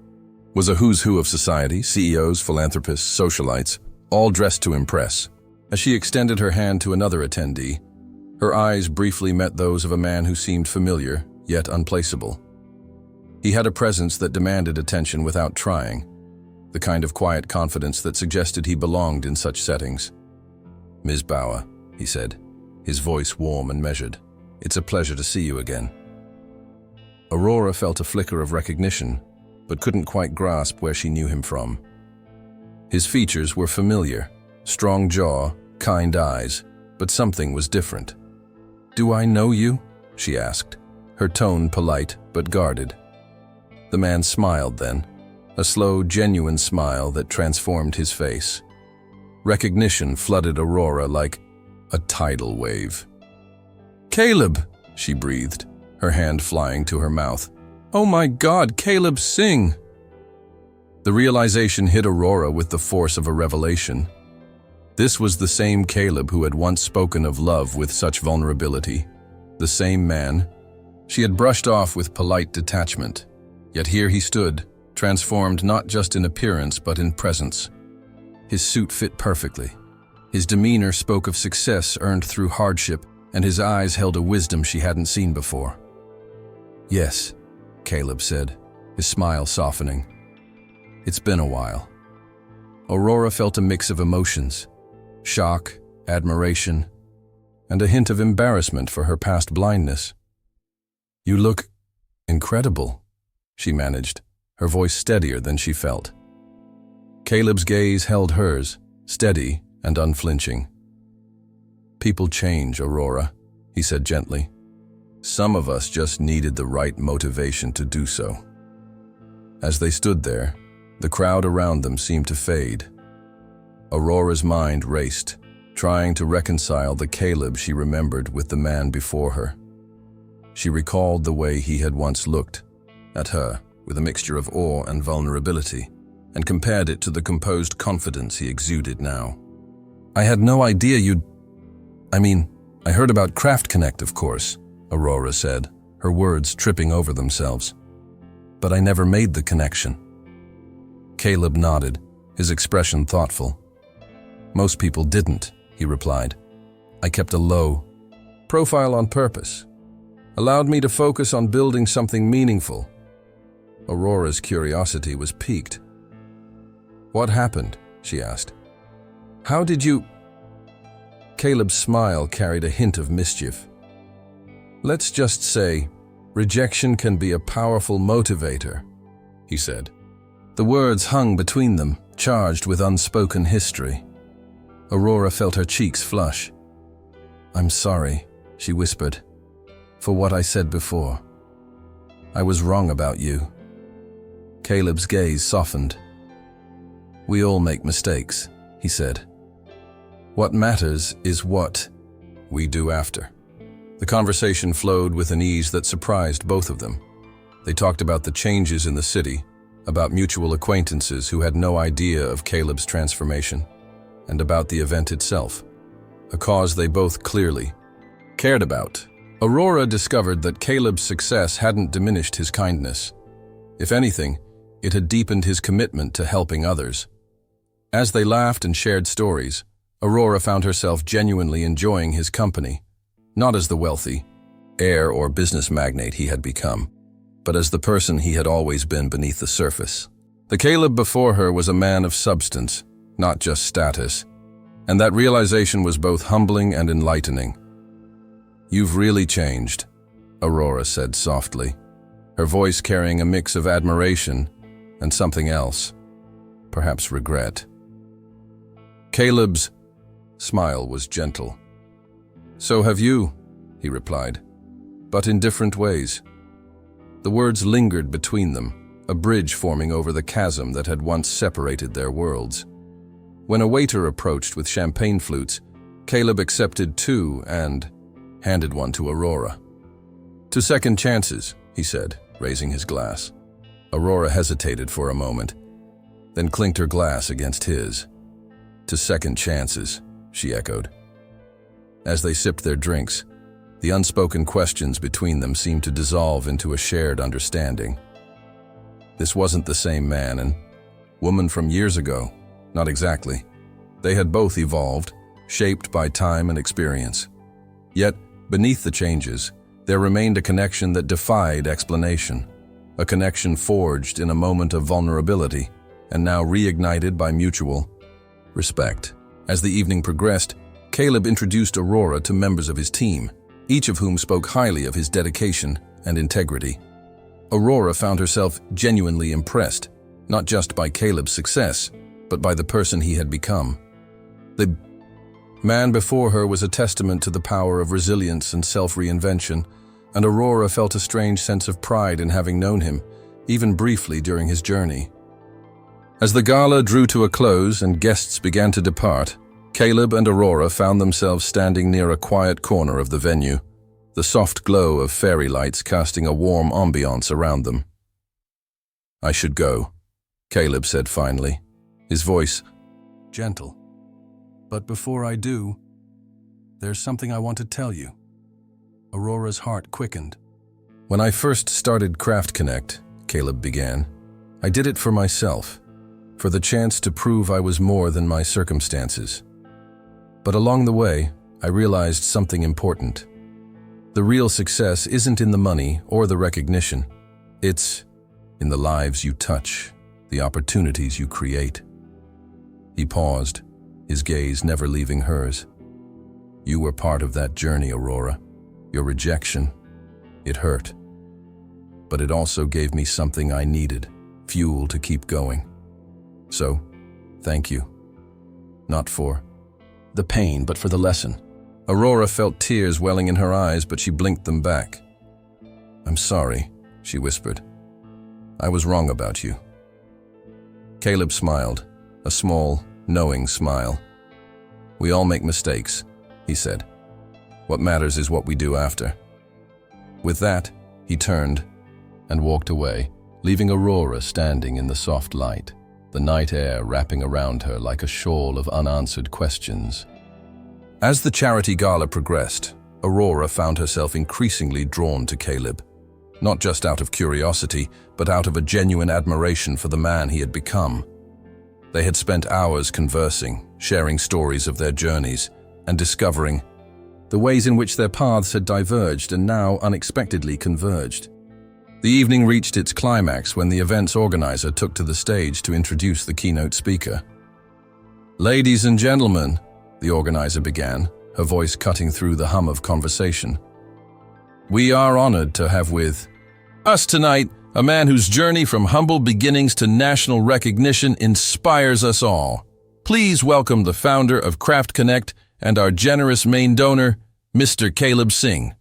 was a who's who of society, CEOs, philanthropists, socialites, all dressed to impress. As she extended her hand to another attendee, her eyes briefly met those of a man who seemed familiar, yet unplaceable. He had a presence that demanded attention without trying, the kind of quiet confidence that suggested he belonged in such settings. "Ms. Bauer," he said, his voice warm and measured, "it's a pleasure to see you again." Aurora felt a flicker of recognition, but couldn't quite grasp where she knew him from. His features were familiar, strong jaw, kind eyes, but something was different. "Do I know you?" she asked, her tone polite but guarded. The man smiled then, a slow, genuine smile that transformed his face. Recognition flooded Aurora like a tidal wave. "Caleb," she breathed, her hand flying to her mouth. "Oh my God, Caleb Singh!" The realization hit Aurora with the force of a revelation. This was the same Caleb who had once spoken of love with such vulnerability. The same man. She had brushed off with polite detachment. Yet here he stood, transformed not just in appearance but in presence. His suit fit perfectly. His demeanor spoke of success earned through hardship, and his eyes held a wisdom she hadn't seen before. "Yes," Caleb said, his smile softening. "It's been a while." Aurora felt a mix of emotions, shock, admiration, and a hint of embarrassment for her past blindness. "You look incredible," she managed, her voice steadier than she felt. Caleb's gaze held hers, steady and unflinching. "People change, Aurora," he said gently. "Some of us just needed the right motivation to do so." As they stood there, the crowd around them seemed to fade. Aurora's mind raced, trying to reconcile the Caleb she remembered with the man before her. She recalled the way he had once looked at her with a mixture of awe and vulnerability, and compared it to the composed confidence he exuded now. "I had no idea you'd... I heard about Craft Connect, of course," Aurora said, her words tripping over themselves. "But I never made the connection." Caleb nodded, his expression thoughtful. "Most people didn't," he replied. "I kept a low profile on purpose. Allowed me to focus on building something meaningful." Aurora's curiosity was piqued. "What happened?" she asked. "How did you..." Caleb's smile carried a hint of mischief. "Let's just say, rejection can be a powerful motivator," he said. The words hung between them, charged with unspoken history. Aurora felt her cheeks flush. "I'm sorry," she whispered, "for what I said before. I was wrong about you." Caleb's gaze softened. "We all make mistakes," he said. "What matters is what we do after." The conversation flowed with an ease that surprised both of them. They talked about the changes in the city, about mutual acquaintances who had no idea of Caleb's transformation, and about the event itself, a cause they both clearly cared about. Aurora discovered that Caleb's success hadn't diminished his kindness. If anything, it had deepened his commitment to helping others. As they laughed and shared stories, Aurora found herself genuinely enjoying his company, not as the wealthy, heir or business magnate he had become, but as the person he had always been beneath the surface. The Caleb before her was a man of substance, not just status, and that realization was both humbling and enlightening. "You've really changed," Aurora said softly, her voice carrying a mix of admiration and something else, perhaps regret. Caleb's smile was gentle. "So have you," he replied, "but in different ways." The words lingered between them, a bridge forming over the chasm that had once separated their worlds. When a waiter approached with champagne flutes, Caleb accepted two and handed one to Aurora. "To second chances," he said, raising his glass. Aurora hesitated for a moment, then clinked her glass against his. "To second chances," she echoed. As they sipped their drinks, the unspoken questions between them seemed to dissolve into a shared understanding. This wasn't the same man and woman from years ago, not exactly. They had both evolved, shaped by time and experience. Yet, beneath the changes, there remained a connection that defied explanation, a connection forged in a moment of vulnerability and now reignited by mutual respect. As the evening progressed, Caleb introduced Aurora to members of his team, each of whom spoke highly of his dedication and integrity. Aurora found herself genuinely impressed, not just by Caleb's success, but by the person he had become. The man before her was a testament to the power of resilience and self-reinvention, and Aurora felt a strange sense of pride in having known him, even briefly during his journey. As the gala drew to a close and guests began to depart, Caleb and Aurora found themselves standing near a quiet corner of the venue, the soft glow of fairy lights casting a warm ambiance around them. "I should go," Caleb said finally, his voice gentle. "But before I do, there's something I want to tell you." Aurora's heart quickened. "When I first started Craft Connect," Caleb began, "I did it for myself, for the chance to prove I was more than my circumstances. But along the way, I realized something important. The real success isn't in the money or the recognition. It's in the lives you touch, the opportunities you create." He paused, his gaze never leaving hers. "You were part of that journey, Aurora. Your rejection, it hurt. But it also gave me something I needed, fuel to keep going. So, thank you. Not for the pain, but for the lesson." Aurora felt tears welling in her eyes, but she blinked them back. "I'm sorry," she whispered. "I was wrong about you." Caleb smiled, a small, knowing smile. "We all make mistakes," he said. "What matters is what we do after." With that, he turned and walked away, leaving Aurora standing in the soft light, the night air wrapping around her like a shawl of unanswered questions. As the charity gala progressed, Aurora found herself increasingly drawn to Caleb, not just out of curiosity, but out of a genuine admiration for the man he had become. They had spent hours conversing, sharing stories of their journeys, and discovering the ways in which their paths had diverged and now unexpectedly converged. The evening reached its climax when the event's organizer took to the stage to introduce the keynote speaker. "Ladies and gentlemen," the organizer began, her voice cutting through the hum of conversation, "we are honored to have with us tonight a man whose journey from humble beginnings to national recognition inspires us all. Please welcome the founder of Craft Connect and our generous main donor, Mr. Caleb Singh."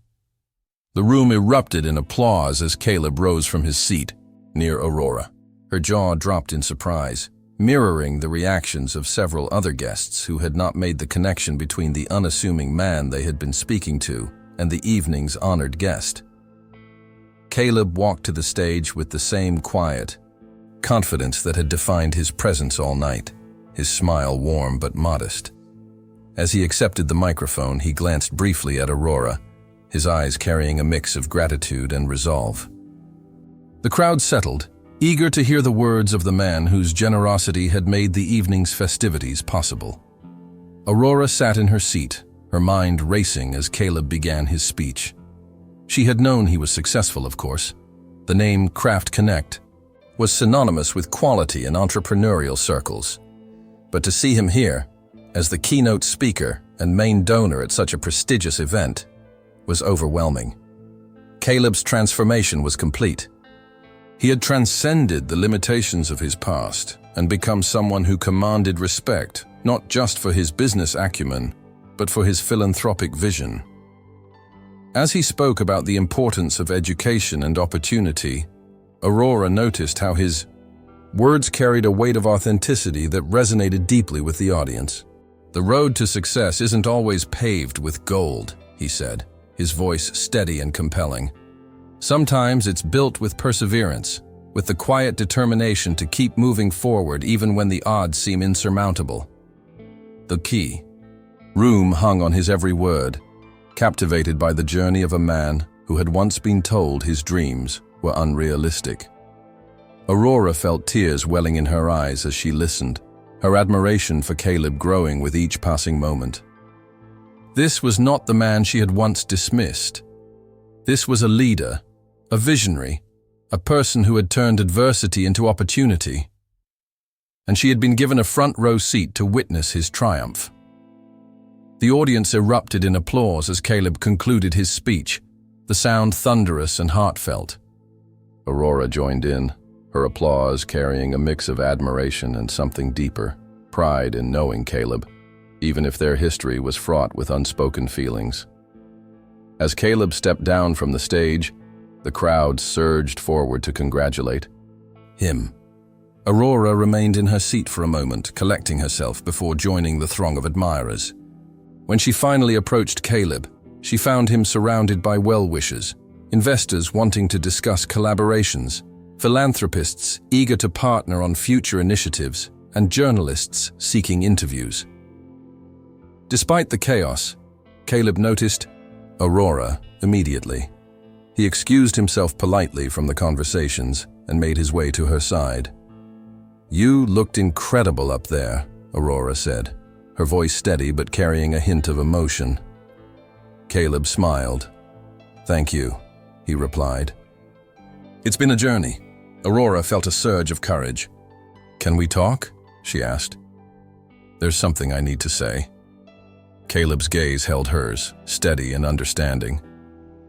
The room erupted in applause as Caleb rose from his seat near Aurora. Her jaw dropped in surprise, mirroring the reactions of several other guests who had not made the connection between the unassuming man they had been speaking to and the evening's honored guest. Caleb walked to the stage with the same quiet confidence that had defined his presence all night, his smile warm but modest. As he accepted the microphone, he glanced briefly at Aurora, his eyes carrying a mix of gratitude and resolve. The crowd settled, eager to hear the words of the man whose generosity had made the evening's festivities possible. Aurora sat in her seat, her mind racing as Caleb began his speech. She had known he was successful, of course. The name Craft Connect was synonymous with quality in entrepreneurial circles. But to see him here, as the keynote speaker and main donor at such a prestigious event, was overwhelming. Caleb's transformation was complete. He had transcended the limitations of his past and become someone who commanded respect, not just for his business acumen, but for his philanthropic vision. As he spoke about the importance of education and opportunity, Aurora noticed how his words carried a weight of authenticity that resonated deeply with the audience. "The road to success isn't always paved with gold," he said, his voice steady and compelling. "Sometimes it's built with perseverance, with the quiet determination to keep moving forward even when the odds seem insurmountable." The key room hung on his every word, captivated by the journey of a man who had once been told his dreams were unrealistic. Aurora felt tears welling in her eyes as she listened, her admiration for Caleb growing with each passing moment. This was not the man she had once dismissed. This was a leader, a visionary, a person who had turned adversity into opportunity, and she had been given a front-row seat to witness his triumph. The audience erupted in applause as Caleb concluded his speech, the sound thunderous and heartfelt. Aurora joined in, her applause carrying a mix of admiration and something deeper, pride in knowing Caleb, even if their history was fraught with unspoken feelings. As Caleb stepped down from the stage, the crowd surged forward to congratulate him. Aurora remained in her seat for a moment, collecting herself before joining the throng of admirers. When she finally approached Caleb, she found him surrounded by well-wishers, investors wanting to discuss collaborations, philanthropists eager to partner on future initiatives, and journalists seeking interviews. Despite the chaos, Caleb noticed Aurora immediately. He excused himself politely from the conversations and made his way to her side. "You looked incredible up there," Aurora said, her voice steady but carrying a hint of emotion. Caleb smiled. "Thank you," he replied. "It's been a journey." Aurora felt a surge of courage. "Can we talk?" she asked. "There's something I need to say." Caleb's gaze held hers, steady and understanding.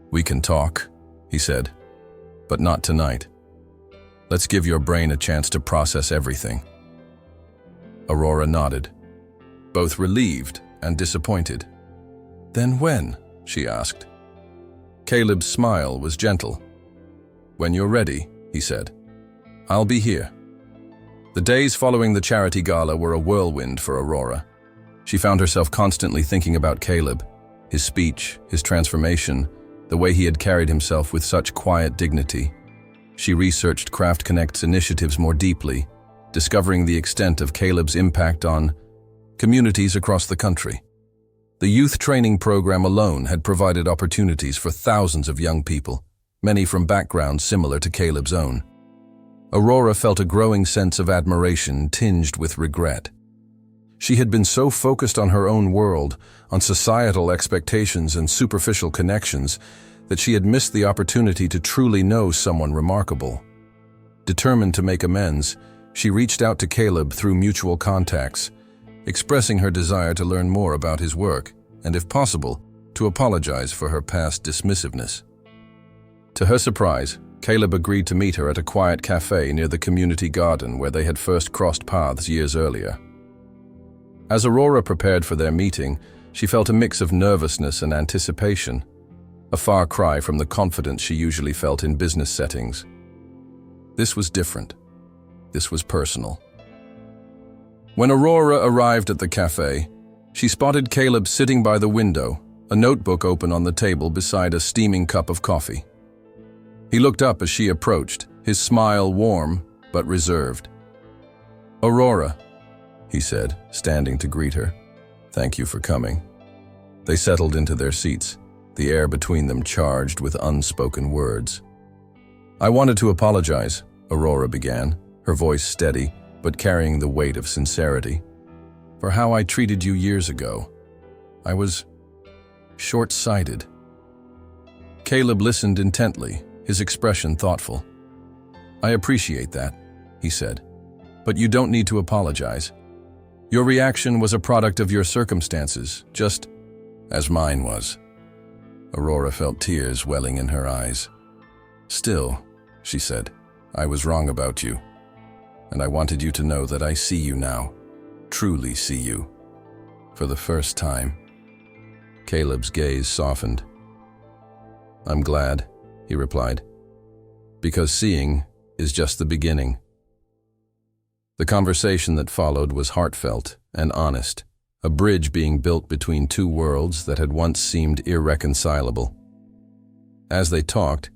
"We can talk," he said, "but not tonight. Let's give your brain a chance to process everything." Aurora nodded, both relieved and disappointed. "Then when?" she asked. Caleb's smile was gentle. "When you're ready," he said. "I'll be here." The days following the charity gala were a whirlwind for Aurora. She found herself constantly thinking about Caleb, his speech, his transformation, the way he had carried himself with such quiet dignity. She researched Craft Connect's initiatives more deeply, discovering the extent of Caleb's impact on communities across the country. The youth training program alone had provided opportunities for thousands of young people, many from backgrounds similar to Caleb's own. Aurora felt a growing sense of admiration tinged with regret. She had been so focused on her own world, on societal expectations and superficial connections, that she had missed the opportunity to truly know someone remarkable. Determined to make amends, she reached out to Caleb through mutual contacts, expressing her desire to learn more about his work and, if possible, to apologize for her past dismissiveness. To her surprise, Caleb agreed to meet her at a quiet cafe near the community garden where they had first crossed paths years earlier. As Aurora prepared for their meeting, she felt a mix of nervousness and anticipation, a far cry from the confidence she usually felt in business settings. This was different. This was personal. When Aurora arrived at the cafe, she spotted Caleb sitting by the window, a notebook open on the table beside a steaming cup of coffee. He looked up as she approached, his smile warm but reserved. "Aurora," he said, standing to greet her. "Thank you for coming." They settled into their seats, the air between them charged with unspoken words. "I wanted to apologize," Aurora began, her voice steady but carrying the weight of sincerity, "for how I treated you years ago. I was short-sighted." Caleb listened intently, his expression thoughtful. "I appreciate that," he said, "but you don't need to apologize. Your reaction was a product of your circumstances, just as mine was." Aurora felt tears welling in her eyes. "Still," she said, "I was wrong about you, and I wanted you to know that I see you now, truly see you, for the first time." Caleb's gaze softened. "I'm glad," he replied, "because seeing is just the beginning." The conversation that followed was heartfelt and honest, a bridge being built between two worlds that had once seemed irreconcilable. As they talked,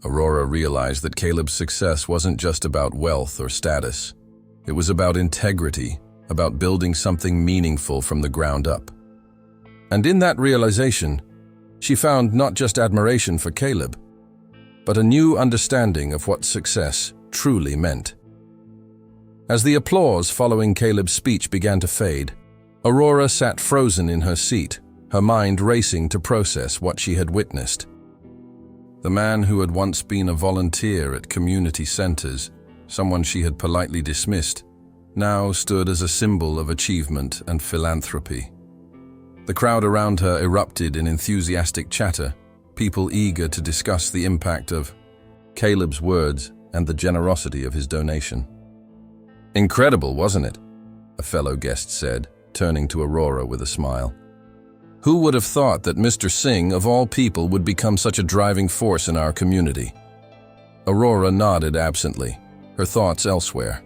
Aurora realized that Caleb's success wasn't just about wealth or status. It was about integrity, about building something meaningful from the ground up. And in that realization, she found not just admiration for Caleb, but a new understanding of what success truly meant. As the applause following Caleb's speech began to fade, Aurora sat frozen in her seat, her mind racing to process what she had witnessed. The man who had once been a volunteer at community centers, someone she had politely dismissed, now stood as a symbol of achievement and philanthropy. The crowd around her erupted in enthusiastic chatter, people eager to discuss the impact of Caleb's words and the generosity of his donation. "Incredible, wasn't it?" a fellow guest said, turning to Aurora with a smile. "Who would have thought that Mr. Singh, of all people, would become such a driving force in our community?" Aurora nodded absently, her thoughts elsewhere.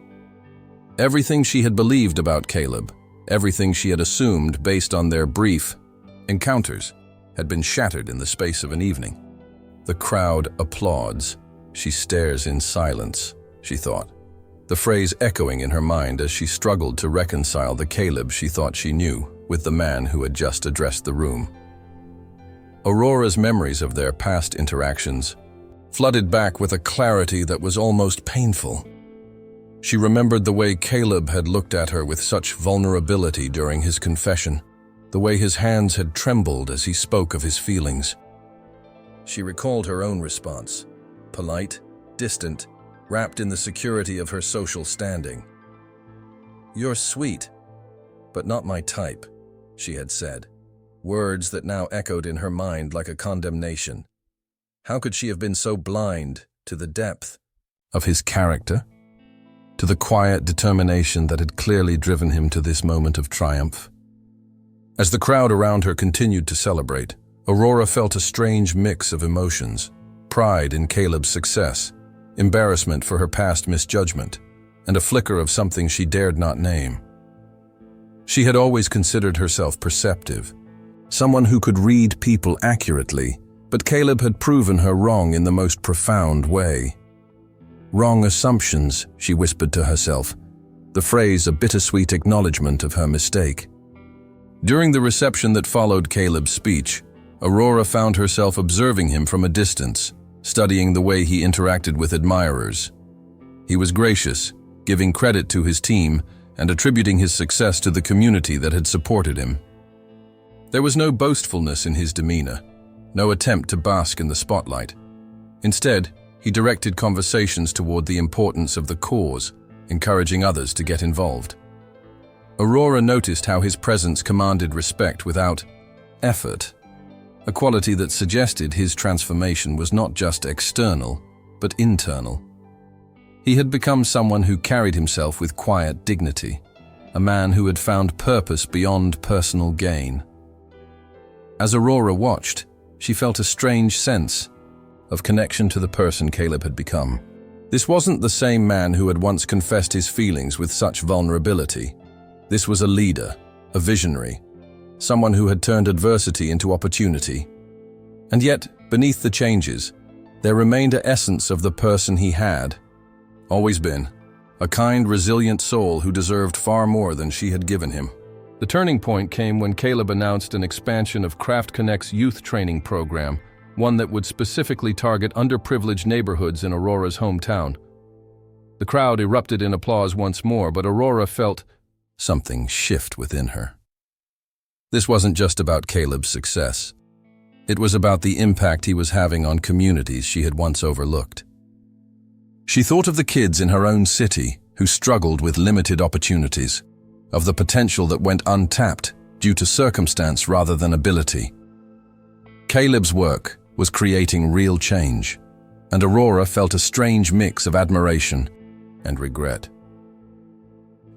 Everything she had believed about Caleb, everything she had assumed based on their brief encounters, had been shattered in the space of an evening. The crowd applauds. She stares in silence, she thought, the phrase echoing in her mind as she struggled to reconcile the Caleb she thought she knew with the man who had just addressed the room. Aurora's memories of their past interactions flooded back with a clarity that was almost painful. She remembered the way Caleb had looked at her with such vulnerability during his confession, the way his hands had trembled as he spoke of his feelings. She recalled her own response, polite, distant, wrapped in the security of her social standing. "You're sweet, but not my type," she had said, words that now echoed in her mind like a condemnation. How could she have been so blind to the depth of his character, to the quiet determination that had clearly driven him to this moment of triumph? As the crowd around her continued to celebrate, Aurora felt a strange mix of emotions: pride in Caleb's success, embarrassment for her past misjudgment, and a flicker of something she dared not name. She had always considered herself perceptive, someone who could read people accurately, but Caleb had proven her wrong in the most profound way. Wrong assumptions, she whispered to herself, the phrase a bittersweet acknowledgement of her mistake. During the reception that followed Caleb's speech, Aurora found herself observing him from a distance, studying the way he interacted with admirers. He was gracious, giving credit to his team and attributing his success to the community that had supported him. There was no boastfulness in his demeanor, no attempt to bask in the spotlight. Instead, he directed conversations toward the importance of the cause, encouraging others to get involved. Aurora noticed how his presence commanded respect without effort, a quality that suggested his transformation was not just external, but internal. He had become someone who carried himself with quiet dignity, a man who had found purpose beyond personal gain. As Aurora watched, she felt a strange sense of connection to the person Caleb had become. This wasn't the same man who had once confessed his feelings with such vulnerability. This was a leader, a visionary, someone who had turned adversity into opportunity. And yet, beneath the changes, there remained an essence of the person he had always been, a kind, resilient soul who deserved far more than she had given him. The turning point came when Caleb announced an expansion of Craft Connect's youth training program, one that would specifically target underprivileged neighborhoods in Aurora's hometown. The crowd erupted in applause once more, but Aurora felt something shift within her. This wasn't just about Caleb's success. It was about the impact he was having on communities she had once overlooked. She thought of the kids in her own city who struggled with limited opportunities, of the potential that went untapped due to circumstance rather than ability. Caleb's work was creating real change, and Aurora felt a strange mix of admiration and regret.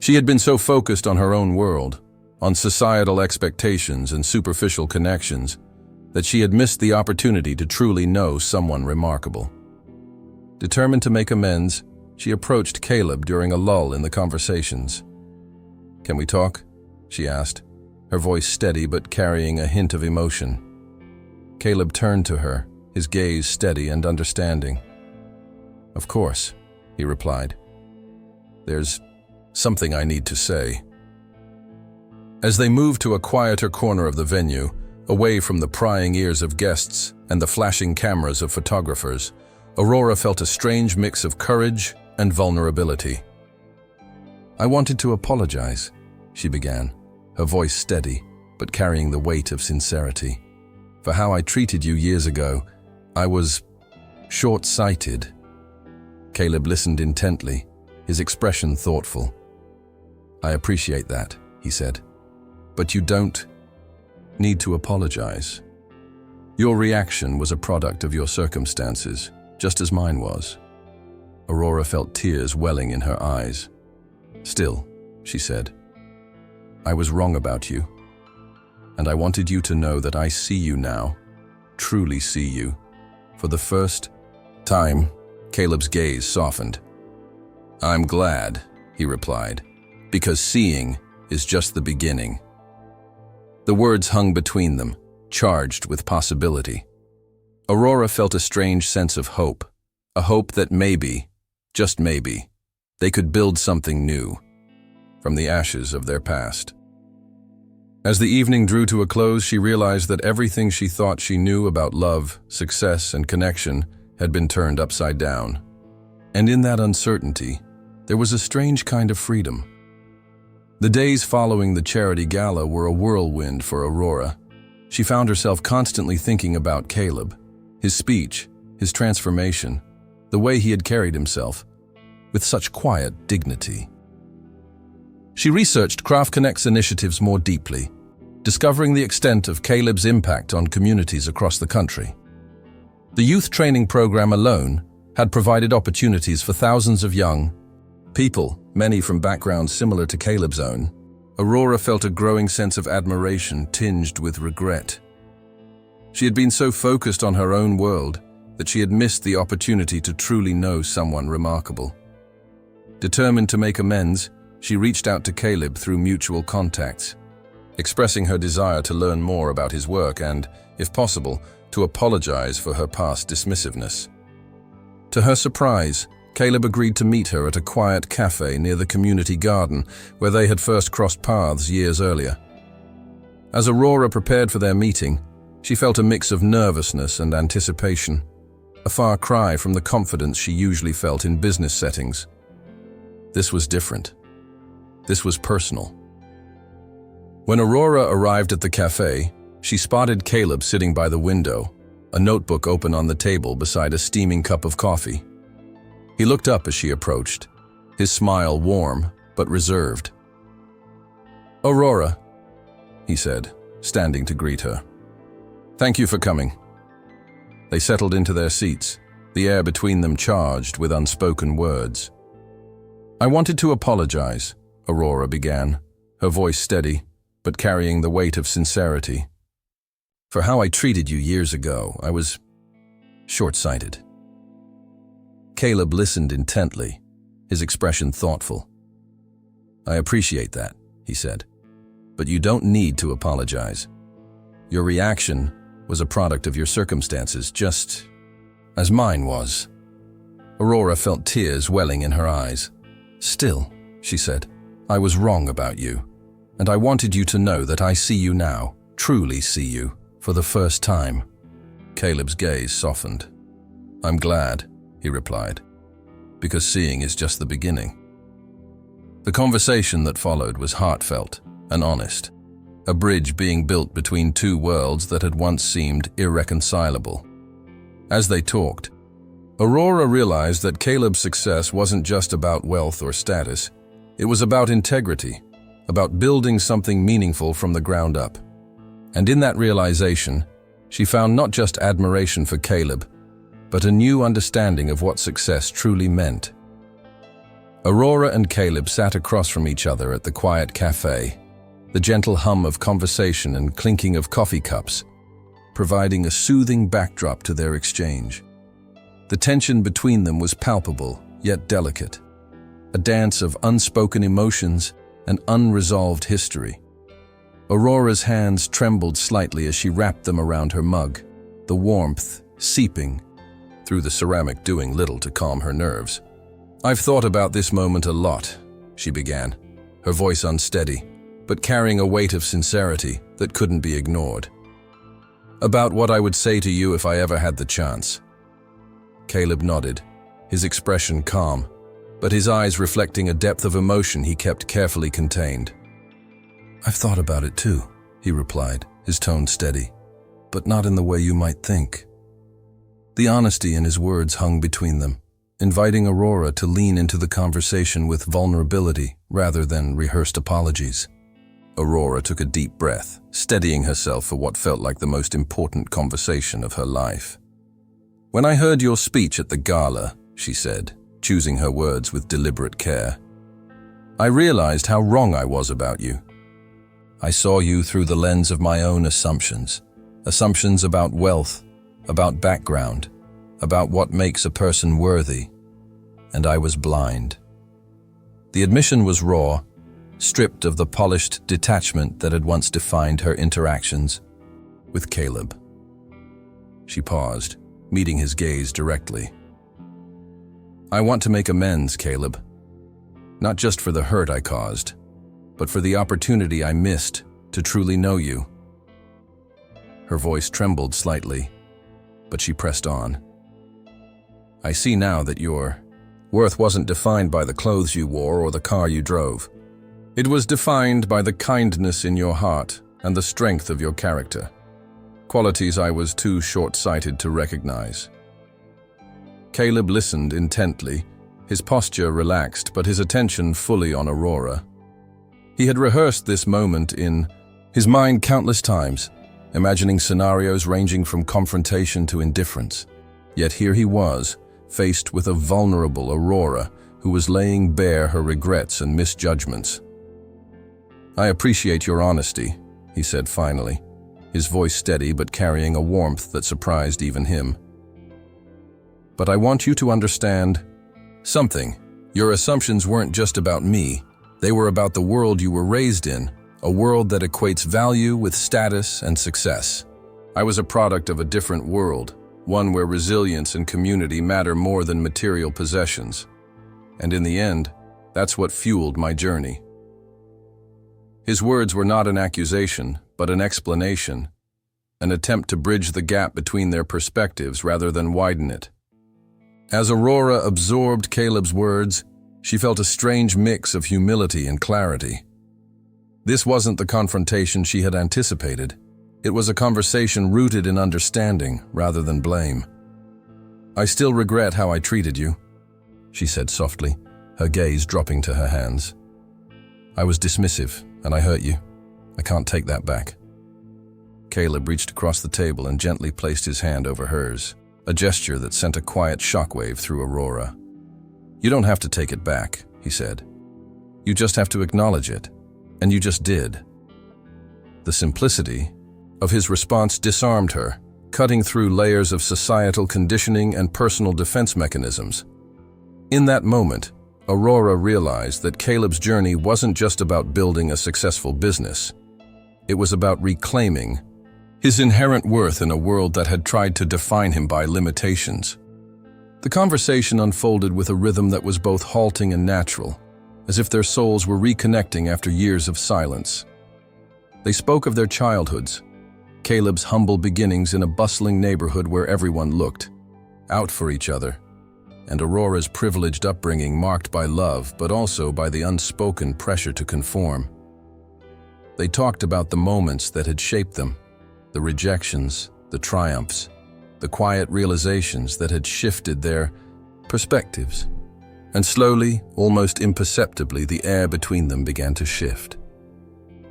She had been so focused on her own world, on societal expectations and superficial connections, that she had missed the opportunity to truly know someone remarkable. Determined to make amends, she approached Caleb during a lull in the conversations. "Can we talk?" she asked, her voice steady but carrying a hint of emotion. Caleb turned to her, his gaze steady and understanding. "Of course," he replied. "There's something I need to say." As they moved to a quieter corner of the venue, away from the prying ears of guests and the flashing cameras of photographers, Aurora felt a strange mix of courage and vulnerability. "I wanted to apologize," she began, her voice steady, but carrying the weight of sincerity. "For how I treated you years ago, I was Short-sighted. Caleb listened intently, his expression thoughtful. "I appreciate that," he said. "But you don't need to apologize. Your reaction was a product of your circumstances, just as mine was." Aurora felt tears welling in her eyes. "Still," she said, "I was wrong about you. And I wanted you to know that I see you now, truly see you, for the first time." Caleb's gaze softened. "I'm glad," he replied, "because seeing is just the beginning." The words hung between them, charged with possibility. Aurora felt a strange sense of hope, a hope that maybe, just maybe, they could build something new from the ashes of their past. As the evening drew to a close, she realized that everything she thought she knew about love, success, and connection had been turned upside down. And in that uncertainty, there was a strange kind of freedom. The days following the charity gala were a whirlwind for Aurora. She found herself constantly thinking about Caleb, his speech, his transformation, the way he had carried himself, with such quiet dignity. She researched Craft Connect's initiatives more deeply, discovering the extent of Caleb's impact on communities across the country. The youth training program alone had provided opportunities for thousands of young people, many from backgrounds similar to Caleb's own. Aurora felt a growing sense of admiration tinged with regret. She had been so focused on her own world that she had missed the opportunity to truly know someone remarkable. Determined to make amends, she reached out to Caleb through mutual contacts, expressing her desire to learn more about his work and, if possible, to apologize for her past dismissiveness. To her surprise, Caleb agreed to meet her at a quiet cafe near the community garden where they had first crossed paths years earlier. As Aurora prepared for their meeting, she felt a mix of nervousness and anticipation, a far cry from the confidence she usually felt in business settings. This was different. This was personal. When Aurora arrived at the cafe, she spotted Caleb sitting by the window, a notebook open on the table beside a steaming cup of coffee. He looked up as she approached, his smile warm but reserved. "Aurora," he said, standing to greet her. "Thank you for coming." They settled into their seats, the air between them charged with unspoken words. "I wanted to apologize," Aurora began, her voice steady, but carrying the weight of sincerity. "For how I treated you years ago. I was short-sighted." Caleb listened intently, his expression thoughtful. "I appreciate that," he said, "but you don't need to apologize. Your reaction was a product of your circumstances, just as mine was." Aurora felt tears welling in her eyes. "Still," she said, "I was wrong about you, and I wanted you to know that I see you now, truly see you, for the first time." Caleb's gaze softened. "I'm glad," he replied, "because seeing is just the beginning." The conversation that followed was heartfelt and honest, a bridge being built between two worlds that had once seemed irreconcilable. As they talked, Aurora realized that Caleb's success wasn't just about wealth or status. It was about integrity, about building something meaningful from the ground up. And in that realization, she found not just admiration for Caleb, but a new understanding of what success truly meant. Aurora and Caleb sat across from each other at the quiet cafe, the gentle hum of conversation and clinking of coffee cups, providing a soothing backdrop to their exchange. The tension between them was palpable, yet delicate, a dance of unspoken emotions and unresolved history. Aurora's hands trembled slightly as she wrapped them around her mug, the warmth seeping through the ceramic doing little to calm her nerves. "I've thought about this moment a lot," she began, her voice unsteady, but carrying a weight of sincerity that couldn't be ignored. "About what I would say to you if I ever had the chance." Caleb nodded, his expression calm, but his eyes reflecting a depth of emotion he kept carefully contained. "I've thought about it too," he replied, his tone steady, "but not in the way you might think." The honesty in his words hung between them, inviting Aurora to lean into the conversation with vulnerability rather than rehearsed apologies. Aurora took a deep breath, steadying herself for what felt like the most important conversation of her life. "When I heard your speech at the gala," she said, choosing her words with deliberate care, "I realized how wrong I was about you. I saw you through the lens of my own assumptions about wealth, about background, about what makes a person worthy, and I was blind." The admission was raw, stripped of the polished detachment that had once defined her interactions with Caleb. She paused, meeting his gaze directly. "I want to make amends, Caleb. Not just for the hurt I caused, but for the opportunity I missed to truly know you." Her voice trembled slightly, but she pressed on. "I see now that your worth wasn't defined by the clothes you wore or the car you drove. It was defined by the kindness in your heart and the strength of your character, qualities I was too short-sighted to recognize." Caleb listened intently, his posture relaxed but his attention fully on Aurora. He had rehearsed this moment in his mind countless times, imagining scenarios ranging from confrontation to indifference. Yet here he was, faced with a vulnerable Aurora who was laying bare her regrets and misjudgments. "I appreciate your honesty," he said finally, his voice steady but carrying a warmth that surprised even him. "But I want you to understand something. Your assumptions weren't just about me. They were about the world you were raised in, a world that equates value with status and success. I was a product of a different world, one where resilience and community matter more than material possessions. And in the end, that's what fueled my journey." His words were not an accusation, but an explanation, an attempt to bridge the gap between their perspectives rather than widen it. As Aurora absorbed Caleb's words, she felt a strange mix of humility and clarity. This wasn't the confrontation she had anticipated. It was a conversation rooted in understanding rather than blame. "I still regret how I treated you," she said softly, her gaze dropping to her hands. "I was dismissive, and I hurt you. I can't take that back." Caleb reached across the table and gently placed his hand over hers, a gesture that sent a quiet shockwave through Aurora. "You don't have to take it back," he said. "You just have to acknowledge it, and you just did." The simplicity of his response disarmed her, cutting through layers of societal conditioning and personal defense mechanisms. In that moment, Aurora realized that Caleb's journey wasn't just about building a successful business. It was about reclaiming his inherent worth in a world that had tried to define him by limitations. The conversation unfolded with a rhythm that was both halting and natural, as if their souls were reconnecting after years of silence. They spoke of their childhoods, Caleb's humble beginnings in a bustling neighborhood where everyone looked out for each other, and Aurora's privileged upbringing marked by love but also by the unspoken pressure to conform. They talked about the moments that had shaped them, the rejections, the triumphs, the quiet realizations that had shifted their perspectives. And slowly, almost imperceptibly, the air between them began to shift.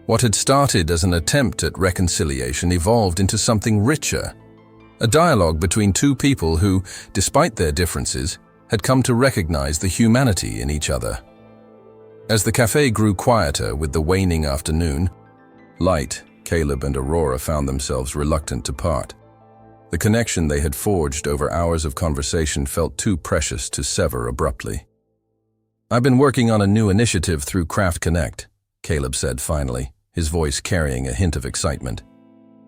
What had started as an attempt at reconciliation evolved into something richer, a dialogue between two people who, despite their differences, had come to recognize the humanity in each other. As the cafe grew quieter with the waning afternoon light, Caleb and Aurora found themselves reluctant to part. The connection they had forged over hours of conversation felt too precious to sever abruptly. "I've been working on a new initiative through Craft Connect," Caleb said finally, his voice carrying a hint of excitement.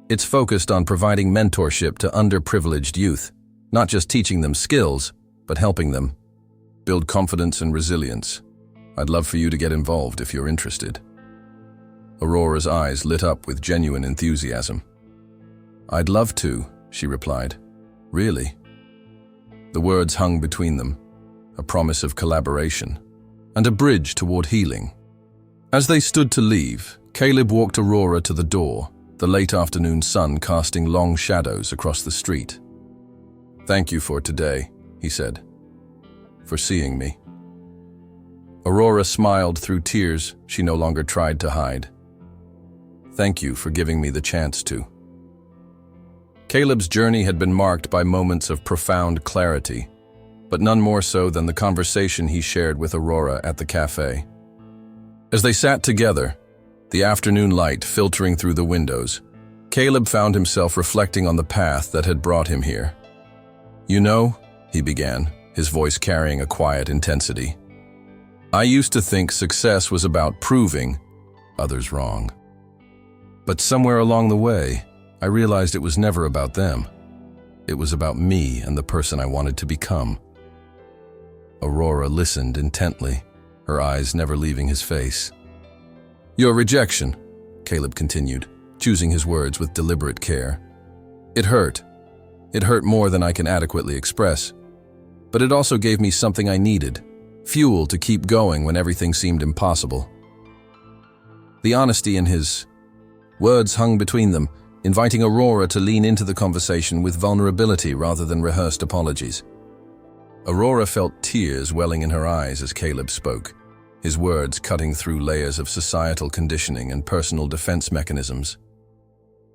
"It's focused on providing mentorship to underprivileged youth, not just teaching them skills, but helping them build confidence and resilience. I'd love for you to get involved if you're interested." Aurora's eyes lit up with genuine enthusiasm. "I'd love to," she replied. "Really?" The words hung between them, a promise of collaboration, and a bridge toward healing. As they stood to leave, Caleb walked Aurora to the door, the late afternoon sun casting long shadows across the street. "Thank you for today," he said, "for seeing me." Aurora smiled through tears she no longer tried to hide. "Thank you for giving me the chance to." Caleb's journey had been marked by moments of profound clarity, but none more so than the conversation he shared with Aurora at the cafe. As they sat together, the afternoon light filtering through the windows, Caleb found himself reflecting on the path that had brought him here. "You know," he began, his voice carrying a quiet intensity, "I used to think success was about proving others wrong. But somewhere along the way, I realized it was never about them. It was about me and the person I wanted to become." Aurora listened intently, her eyes never leaving his face. "Your rejection," Caleb continued, choosing his words with deliberate care. "It hurt. It hurt more than I can adequately express. But it also gave me something I needed, fuel to keep going when everything seemed impossible." The honesty in his words hung between them, inviting Aurora to lean into the conversation with vulnerability rather than rehearsed apologies. Aurora felt tears welling in her eyes as Caleb spoke, his words cutting through layers of societal conditioning and personal defense mechanisms.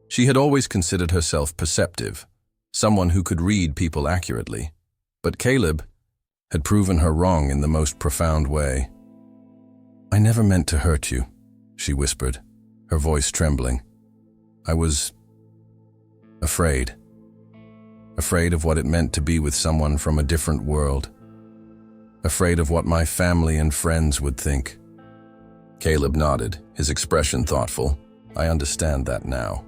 She had always considered herself perceptive, someone who could read people accurately, but Caleb had proven her wrong in the most profound way. "I never meant to hurt you," she whispered, her voice trembling. "I was afraid. Afraid of what it meant to be with someone from a different world. Afraid of what my family and friends would think." Caleb nodded, his expression thoughtful. "I understand that now,"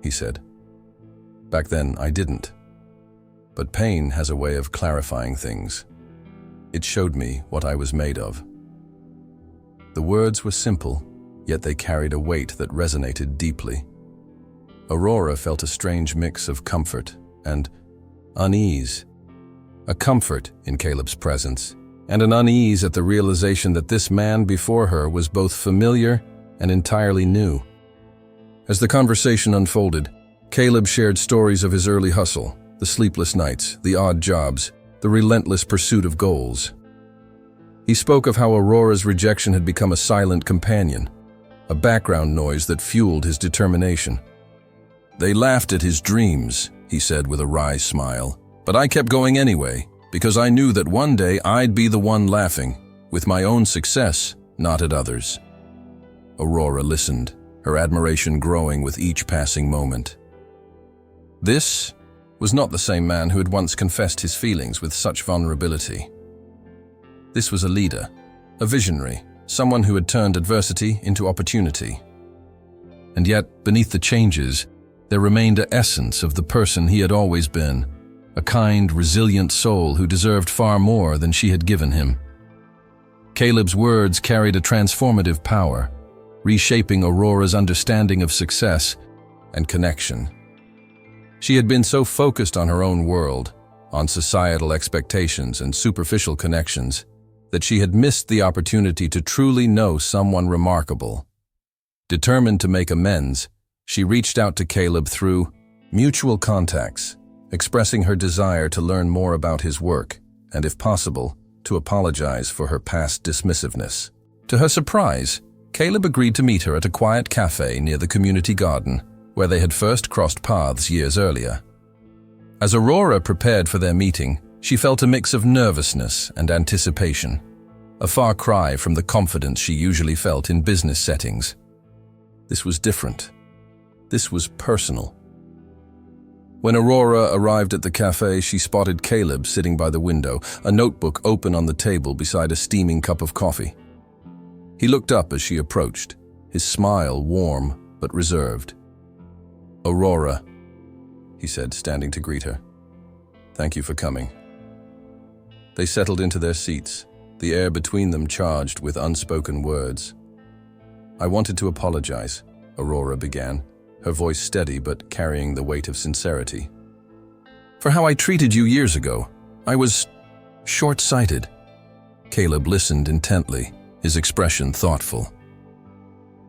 he said. "Back then, I didn't. But pain has a way of clarifying things. It showed me what I was made of." The words were simple, yet they carried a weight that resonated deeply. Aurora felt a strange mix of comfort and unease. A comfort in Caleb's presence, and an unease at the realization that this man before her was both familiar and entirely new. As the conversation unfolded, Caleb shared stories of his early hustle, the sleepless nights, the odd jobs, the relentless pursuit of goals. He spoke of how Aurora's rejection had become a silent companion, a background noise that fueled his determination. "They laughed at his dreams," he said with a wry smile, "but I kept going anyway, because I knew that one day I'd be the one laughing, with my own success, not at others." Aurora listened, her admiration growing with each passing moment. This was not the same man who had once confessed his feelings with such vulnerability. This was a leader, a visionary, someone who had turned adversity into opportunity. And yet, beneath the changes, there remained an essence of the person he had always been, a kind, resilient soul who deserved far more than she had given him. Caleb's words carried a transformative power, reshaping Aurora's understanding of success and connection. She had been so focused on her own world, on societal expectations and superficial connections, that she had missed the opportunity to truly know someone remarkable. Determined to make amends, she reached out to Caleb through mutual contacts, expressing her desire to learn more about his work and, if possible, to apologize for her past dismissiveness. To her surprise, Caleb agreed to meet her at a quiet cafe near the community garden, where they had first crossed paths years earlier. As Aurora prepared for their meeting, she felt a mix of nervousness and anticipation, a far cry from the confidence she usually felt in business settings. This was different. This was personal. When Aurora arrived at the cafe, she spotted Caleb sitting by the window, a notebook open on the table beside a steaming cup of coffee. He looked up as she approached, his smile warm but reserved. "Aurora," he said, standing to greet her. "Thank you for coming." They settled into their seats, the air between them charged with unspoken words. "I wanted to apologize," Aurora began, her voice steady but carrying the weight of sincerity. "For how I treated you years ago. I was short-sighted." Caleb listened intently, his expression thoughtful.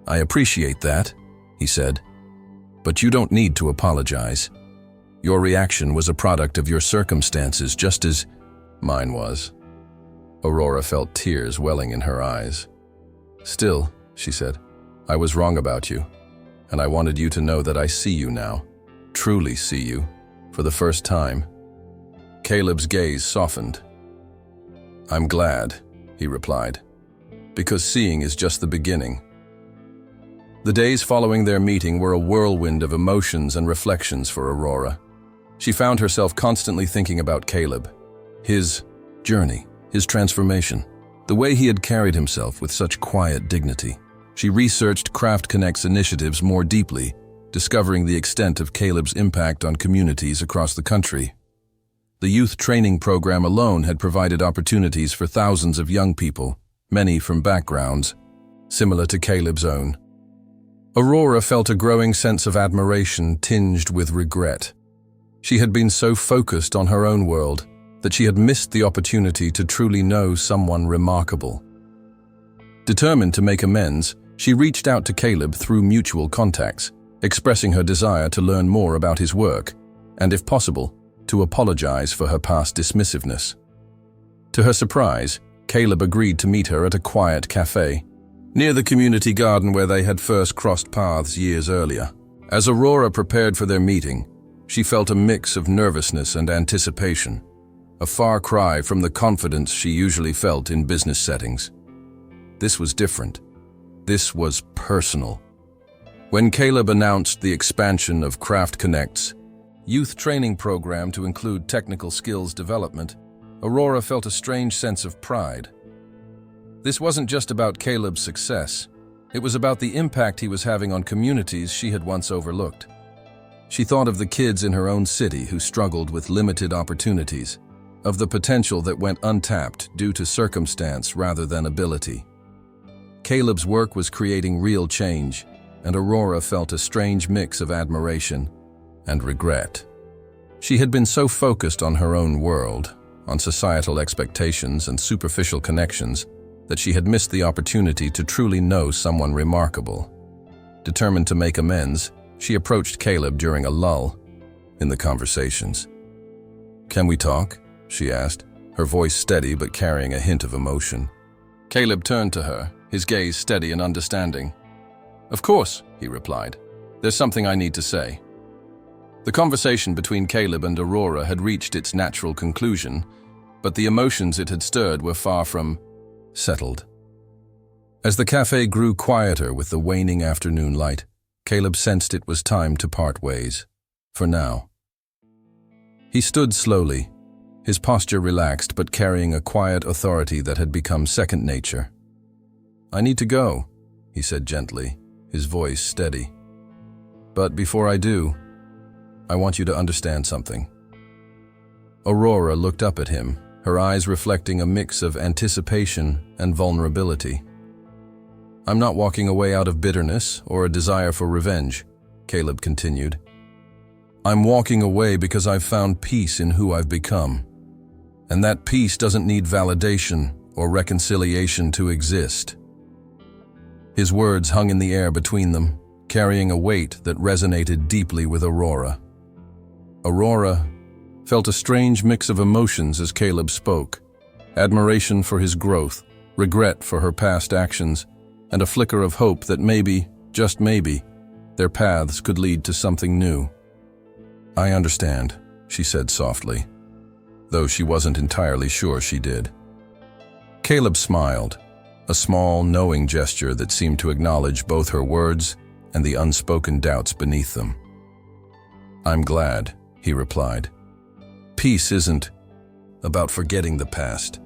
"I appreciate that," he said, "but you don't need to apologize. Your reaction was a product of your circumstances, just as mine was. Aurora felt tears welling in her eyes. Still, she said, I was wrong about you, and I wanted you to know that I see you now, truly see you, for the first time. Caleb's gaze softened. I'm glad, he replied, because seeing is just the beginning. The days following their meeting were a whirlwind of emotions and reflections for Aurora. She found herself constantly thinking about Caleb, his journey, his transformation, the way he had carried himself with such quiet dignity. She researched Craft Connect's initiatives more deeply, discovering the extent of Caleb's impact on communities across the country. The youth training program alone had provided opportunities for thousands of young people, many from backgrounds similar to Caleb's own. Aurora felt a growing sense of admiration tinged with regret. She had been so focused on her own world that she had missed the opportunity to truly know someone remarkable. Determined to make amends, she reached out to Caleb through mutual contacts, expressing her desire to learn more about his work, and if possible, to apologize for her past dismissiveness. To her surprise, Caleb agreed to meet her at a quiet cafe, near the community garden where they had first crossed paths years earlier. As Aurora prepared for their meeting, she felt a mix of nervousness and anticipation, a far cry from the confidence she usually felt in business settings. This was different. This was personal. When Caleb announced the expansion of Craft Connect's youth training program to include technical skills development, Aurora felt a strange sense of pride. This wasn't just about Caleb's success. It was about the impact he was having on communities she had once overlooked. She thought of the kids in her own city who struggled with limited opportunities, of the potential that went untapped due to circumstance rather than ability. Caleb's work was creating real change, and Aurora felt a strange mix of admiration and regret. She had been so focused on her own world, on societal expectations and superficial connections, that she had missed the opportunity to truly know someone remarkable. Determined to make amends, she approached Caleb during a lull in the conversations. "Can we talk?" she asked, her voice steady but carrying a hint of emotion. Caleb turned to her, his gaze steady and understanding. "Of course," he replied. "There's something I need to say." The conversation between Caleb and Aurora had reached its natural conclusion, but the emotions it had stirred were far from settled. As the cafe grew quieter with the waning afternoon light, Caleb sensed it was time to part ways, for now. He stood slowly, his posture relaxed but carrying a quiet authority that had become second nature. "I need to go," he said gently, his voice steady. "But before I do, I want you to understand something." Aurora looked up at him, her eyes reflecting a mix of anticipation and vulnerability. "I'm not walking away out of bitterness or a desire for revenge," Caleb continued. "I'm walking away because I've found peace in who I've become. And that peace doesn't need validation or reconciliation to exist." His words hung in the air between them, carrying a weight that resonated deeply with Aurora. Aurora felt a strange mix of emotions as Caleb spoke: admiration for his growth, regret for her past actions, and a flicker of hope that maybe, just maybe, their paths could lead to something new. "I understand," she said softly, though she wasn't entirely sure she did. Caleb smiled, a small, knowing gesture that seemed to acknowledge both her words and the unspoken doubts beneath them. "I'm glad," he replied. "Peace isn't about forgetting the past.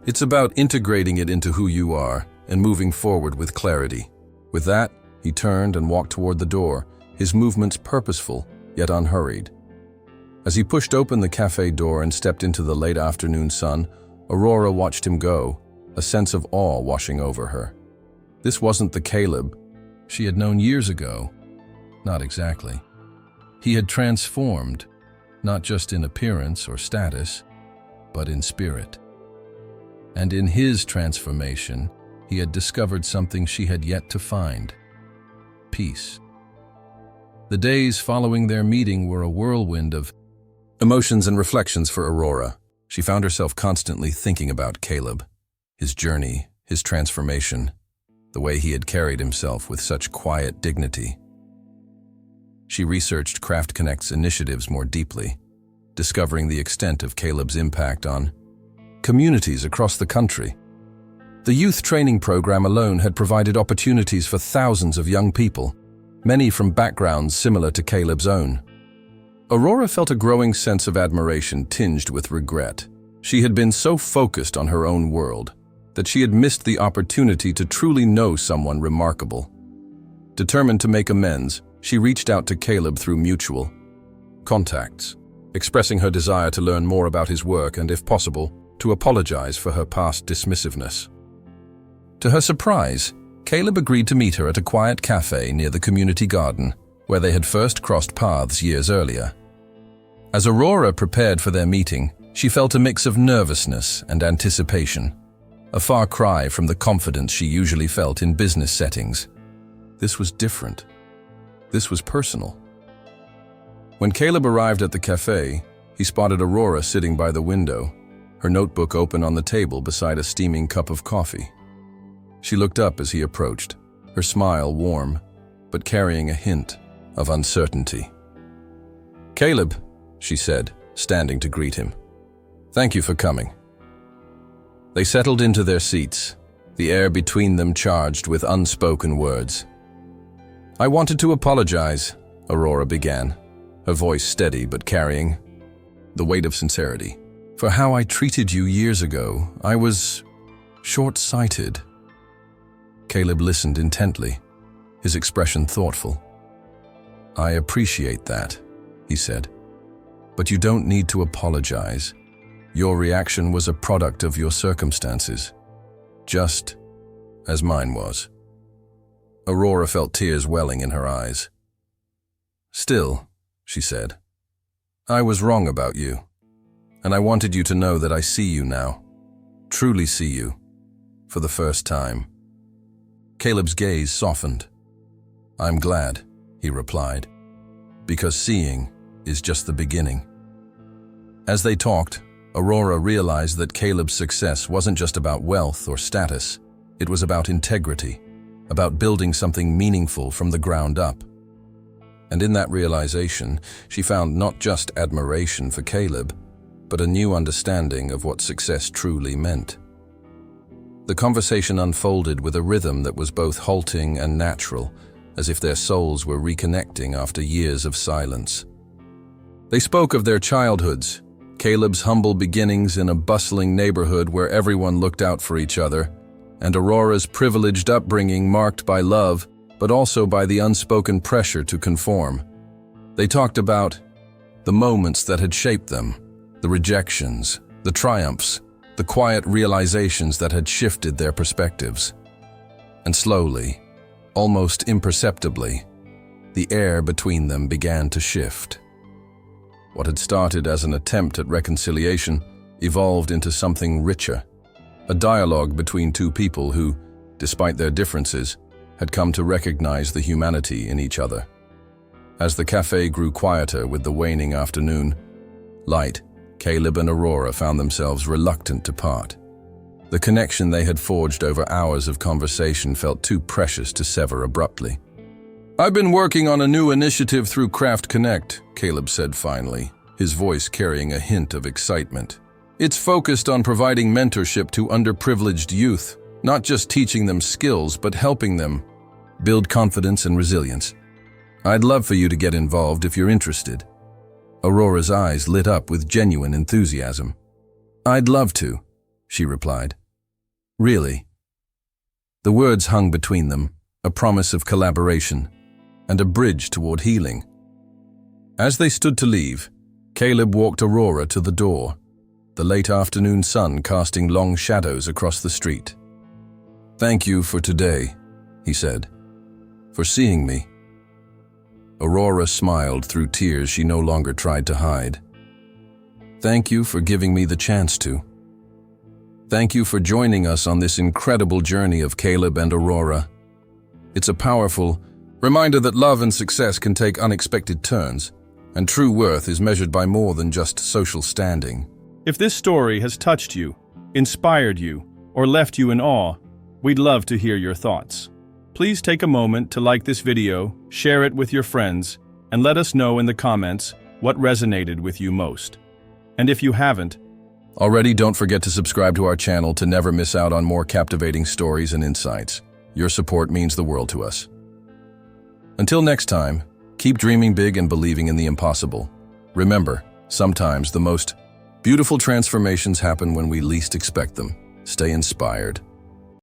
It's about integrating it into who you are and moving forward with clarity." With that, he turned and walked toward the door, his movements purposeful yet unhurried. As he pushed open the cafe door and stepped into the late afternoon sun, Aurora watched him go, a sense of awe washing over her. This wasn't the Caleb she had known years ago. Not exactly. He had transformed, not just in appearance or status, but in spirit. And in his transformation, he had discovered something she had yet to find: peace. The days following their meeting were a whirlwind of emotions and reflections for Aurora. She found herself constantly thinking about Caleb, his journey, his transformation, the way he had carried himself with such quiet dignity. She researched Craft Connect's initiatives more deeply, discovering the extent of Caleb's impact on communities across the country. The youth training program alone had provided opportunities for thousands of young people, many from backgrounds similar to Caleb's own. Aurora felt a growing sense of admiration tinged with regret. She had been so focused on her own world that she had missed the opportunity to truly know someone remarkable. Determined to make amends, she reached out to Caleb through mutual contacts, expressing her desire to learn more about his work and, if possible, to apologize for her past dismissiveness. To her surprise, Caleb agreed to meet her at a quiet cafe near the community garden, where they had first crossed paths years earlier. As Aurora prepared for their meeting, she felt a mix of nervousness and anticipation, a far cry from the confidence she usually felt in business settings. This was different. This was personal. When Caleb arrived at the cafe, he spotted Aurora sitting by the window, her notebook open on the table beside a steaming cup of coffee. She looked up as he approached, her smile warm, but carrying a hint of uncertainty. "Caleb," she said, standing to greet him. "Thank you for coming." They settled into their seats, the air between them charged with unspoken words. "I wanted to apologize," Aurora began, her voice steady but carrying the weight of sincerity. "For how I treated you years ago. I was short-sighted." Caleb listened intently, his expression thoughtful. "I appreciate that," he said. "But you don't need to apologize. Your reaction was a product of your circumstances, just as mine was." Aurora felt tears welling in her eyes. "Still," she said, "I was wrong about you, and I wanted you to know that I see you now, truly see you, for the first time." Caleb's gaze softened. "I'm glad," he replied, "because seeing is just the beginning." As they talked, Aurora realized that Caleb's success wasn't just about wealth or status. It was about integrity, about building something meaningful from the ground up. And in that realization, she found not just admiration for Caleb, but a new understanding of what success truly meant. The conversation unfolded with a rhythm that was both halting and natural, as if their souls were reconnecting after years of silence. They spoke of their childhoods, Caleb's humble beginnings in a bustling neighborhood where everyone looked out for each other, and Aurora's privileged upbringing marked by love, but also by the unspoken pressure to conform. They talked about the moments that had shaped them, the rejections, the triumphs, the quiet realizations that had shifted their perspectives. And slowly, almost imperceptibly, the air between them began to shift. What had started as an attempt at reconciliation evolved into something richer, a dialogue between two people who, despite their differences, had come to recognize the humanity in each other. As the cafe grew quieter with the waning afternoon light, Caleb and Aurora found themselves reluctant to part. The connection they had forged over hours of conversation felt too precious to sever abruptly. "I've been working on a new initiative through Craft Connect," Caleb said finally, his voice carrying a hint of excitement. "It's focused on providing mentorship to underprivileged youth, not just teaching them skills, but helping them build confidence and resilience. I'd love for you to get involved if you're interested." Aurora's eyes lit up with genuine enthusiasm. "I'd love to," she replied. "Really?" The words hung between them, a promise of collaboration and a bridge toward healing. As they stood to leave, Caleb walked Aurora to the door, the late afternoon sun casting long shadows across the street. "Thank you for today," he said, "for seeing me." Aurora smiled through tears she no longer tried to hide. "Thank you for giving me the chance to. Thank you for joining us on this incredible journey of Caleb and Aurora. It's a powerful, Reminder that love and success can take unexpected turns, and true worth is measured by more than just social standing. If this story has touched you, inspired you, or left you in awe, we'd love to hear your thoughts. Please take a moment to like this video, share it with your friends, and let us know in the comments what resonated with you most. And if you haven't already, don't forget to subscribe to our channel to never miss out on more captivating stories and insights. Your support means the world to us. Until next time, keep dreaming big and believing in the impossible. Remember, sometimes the most beautiful transformations happen when we least expect them. Stay inspired.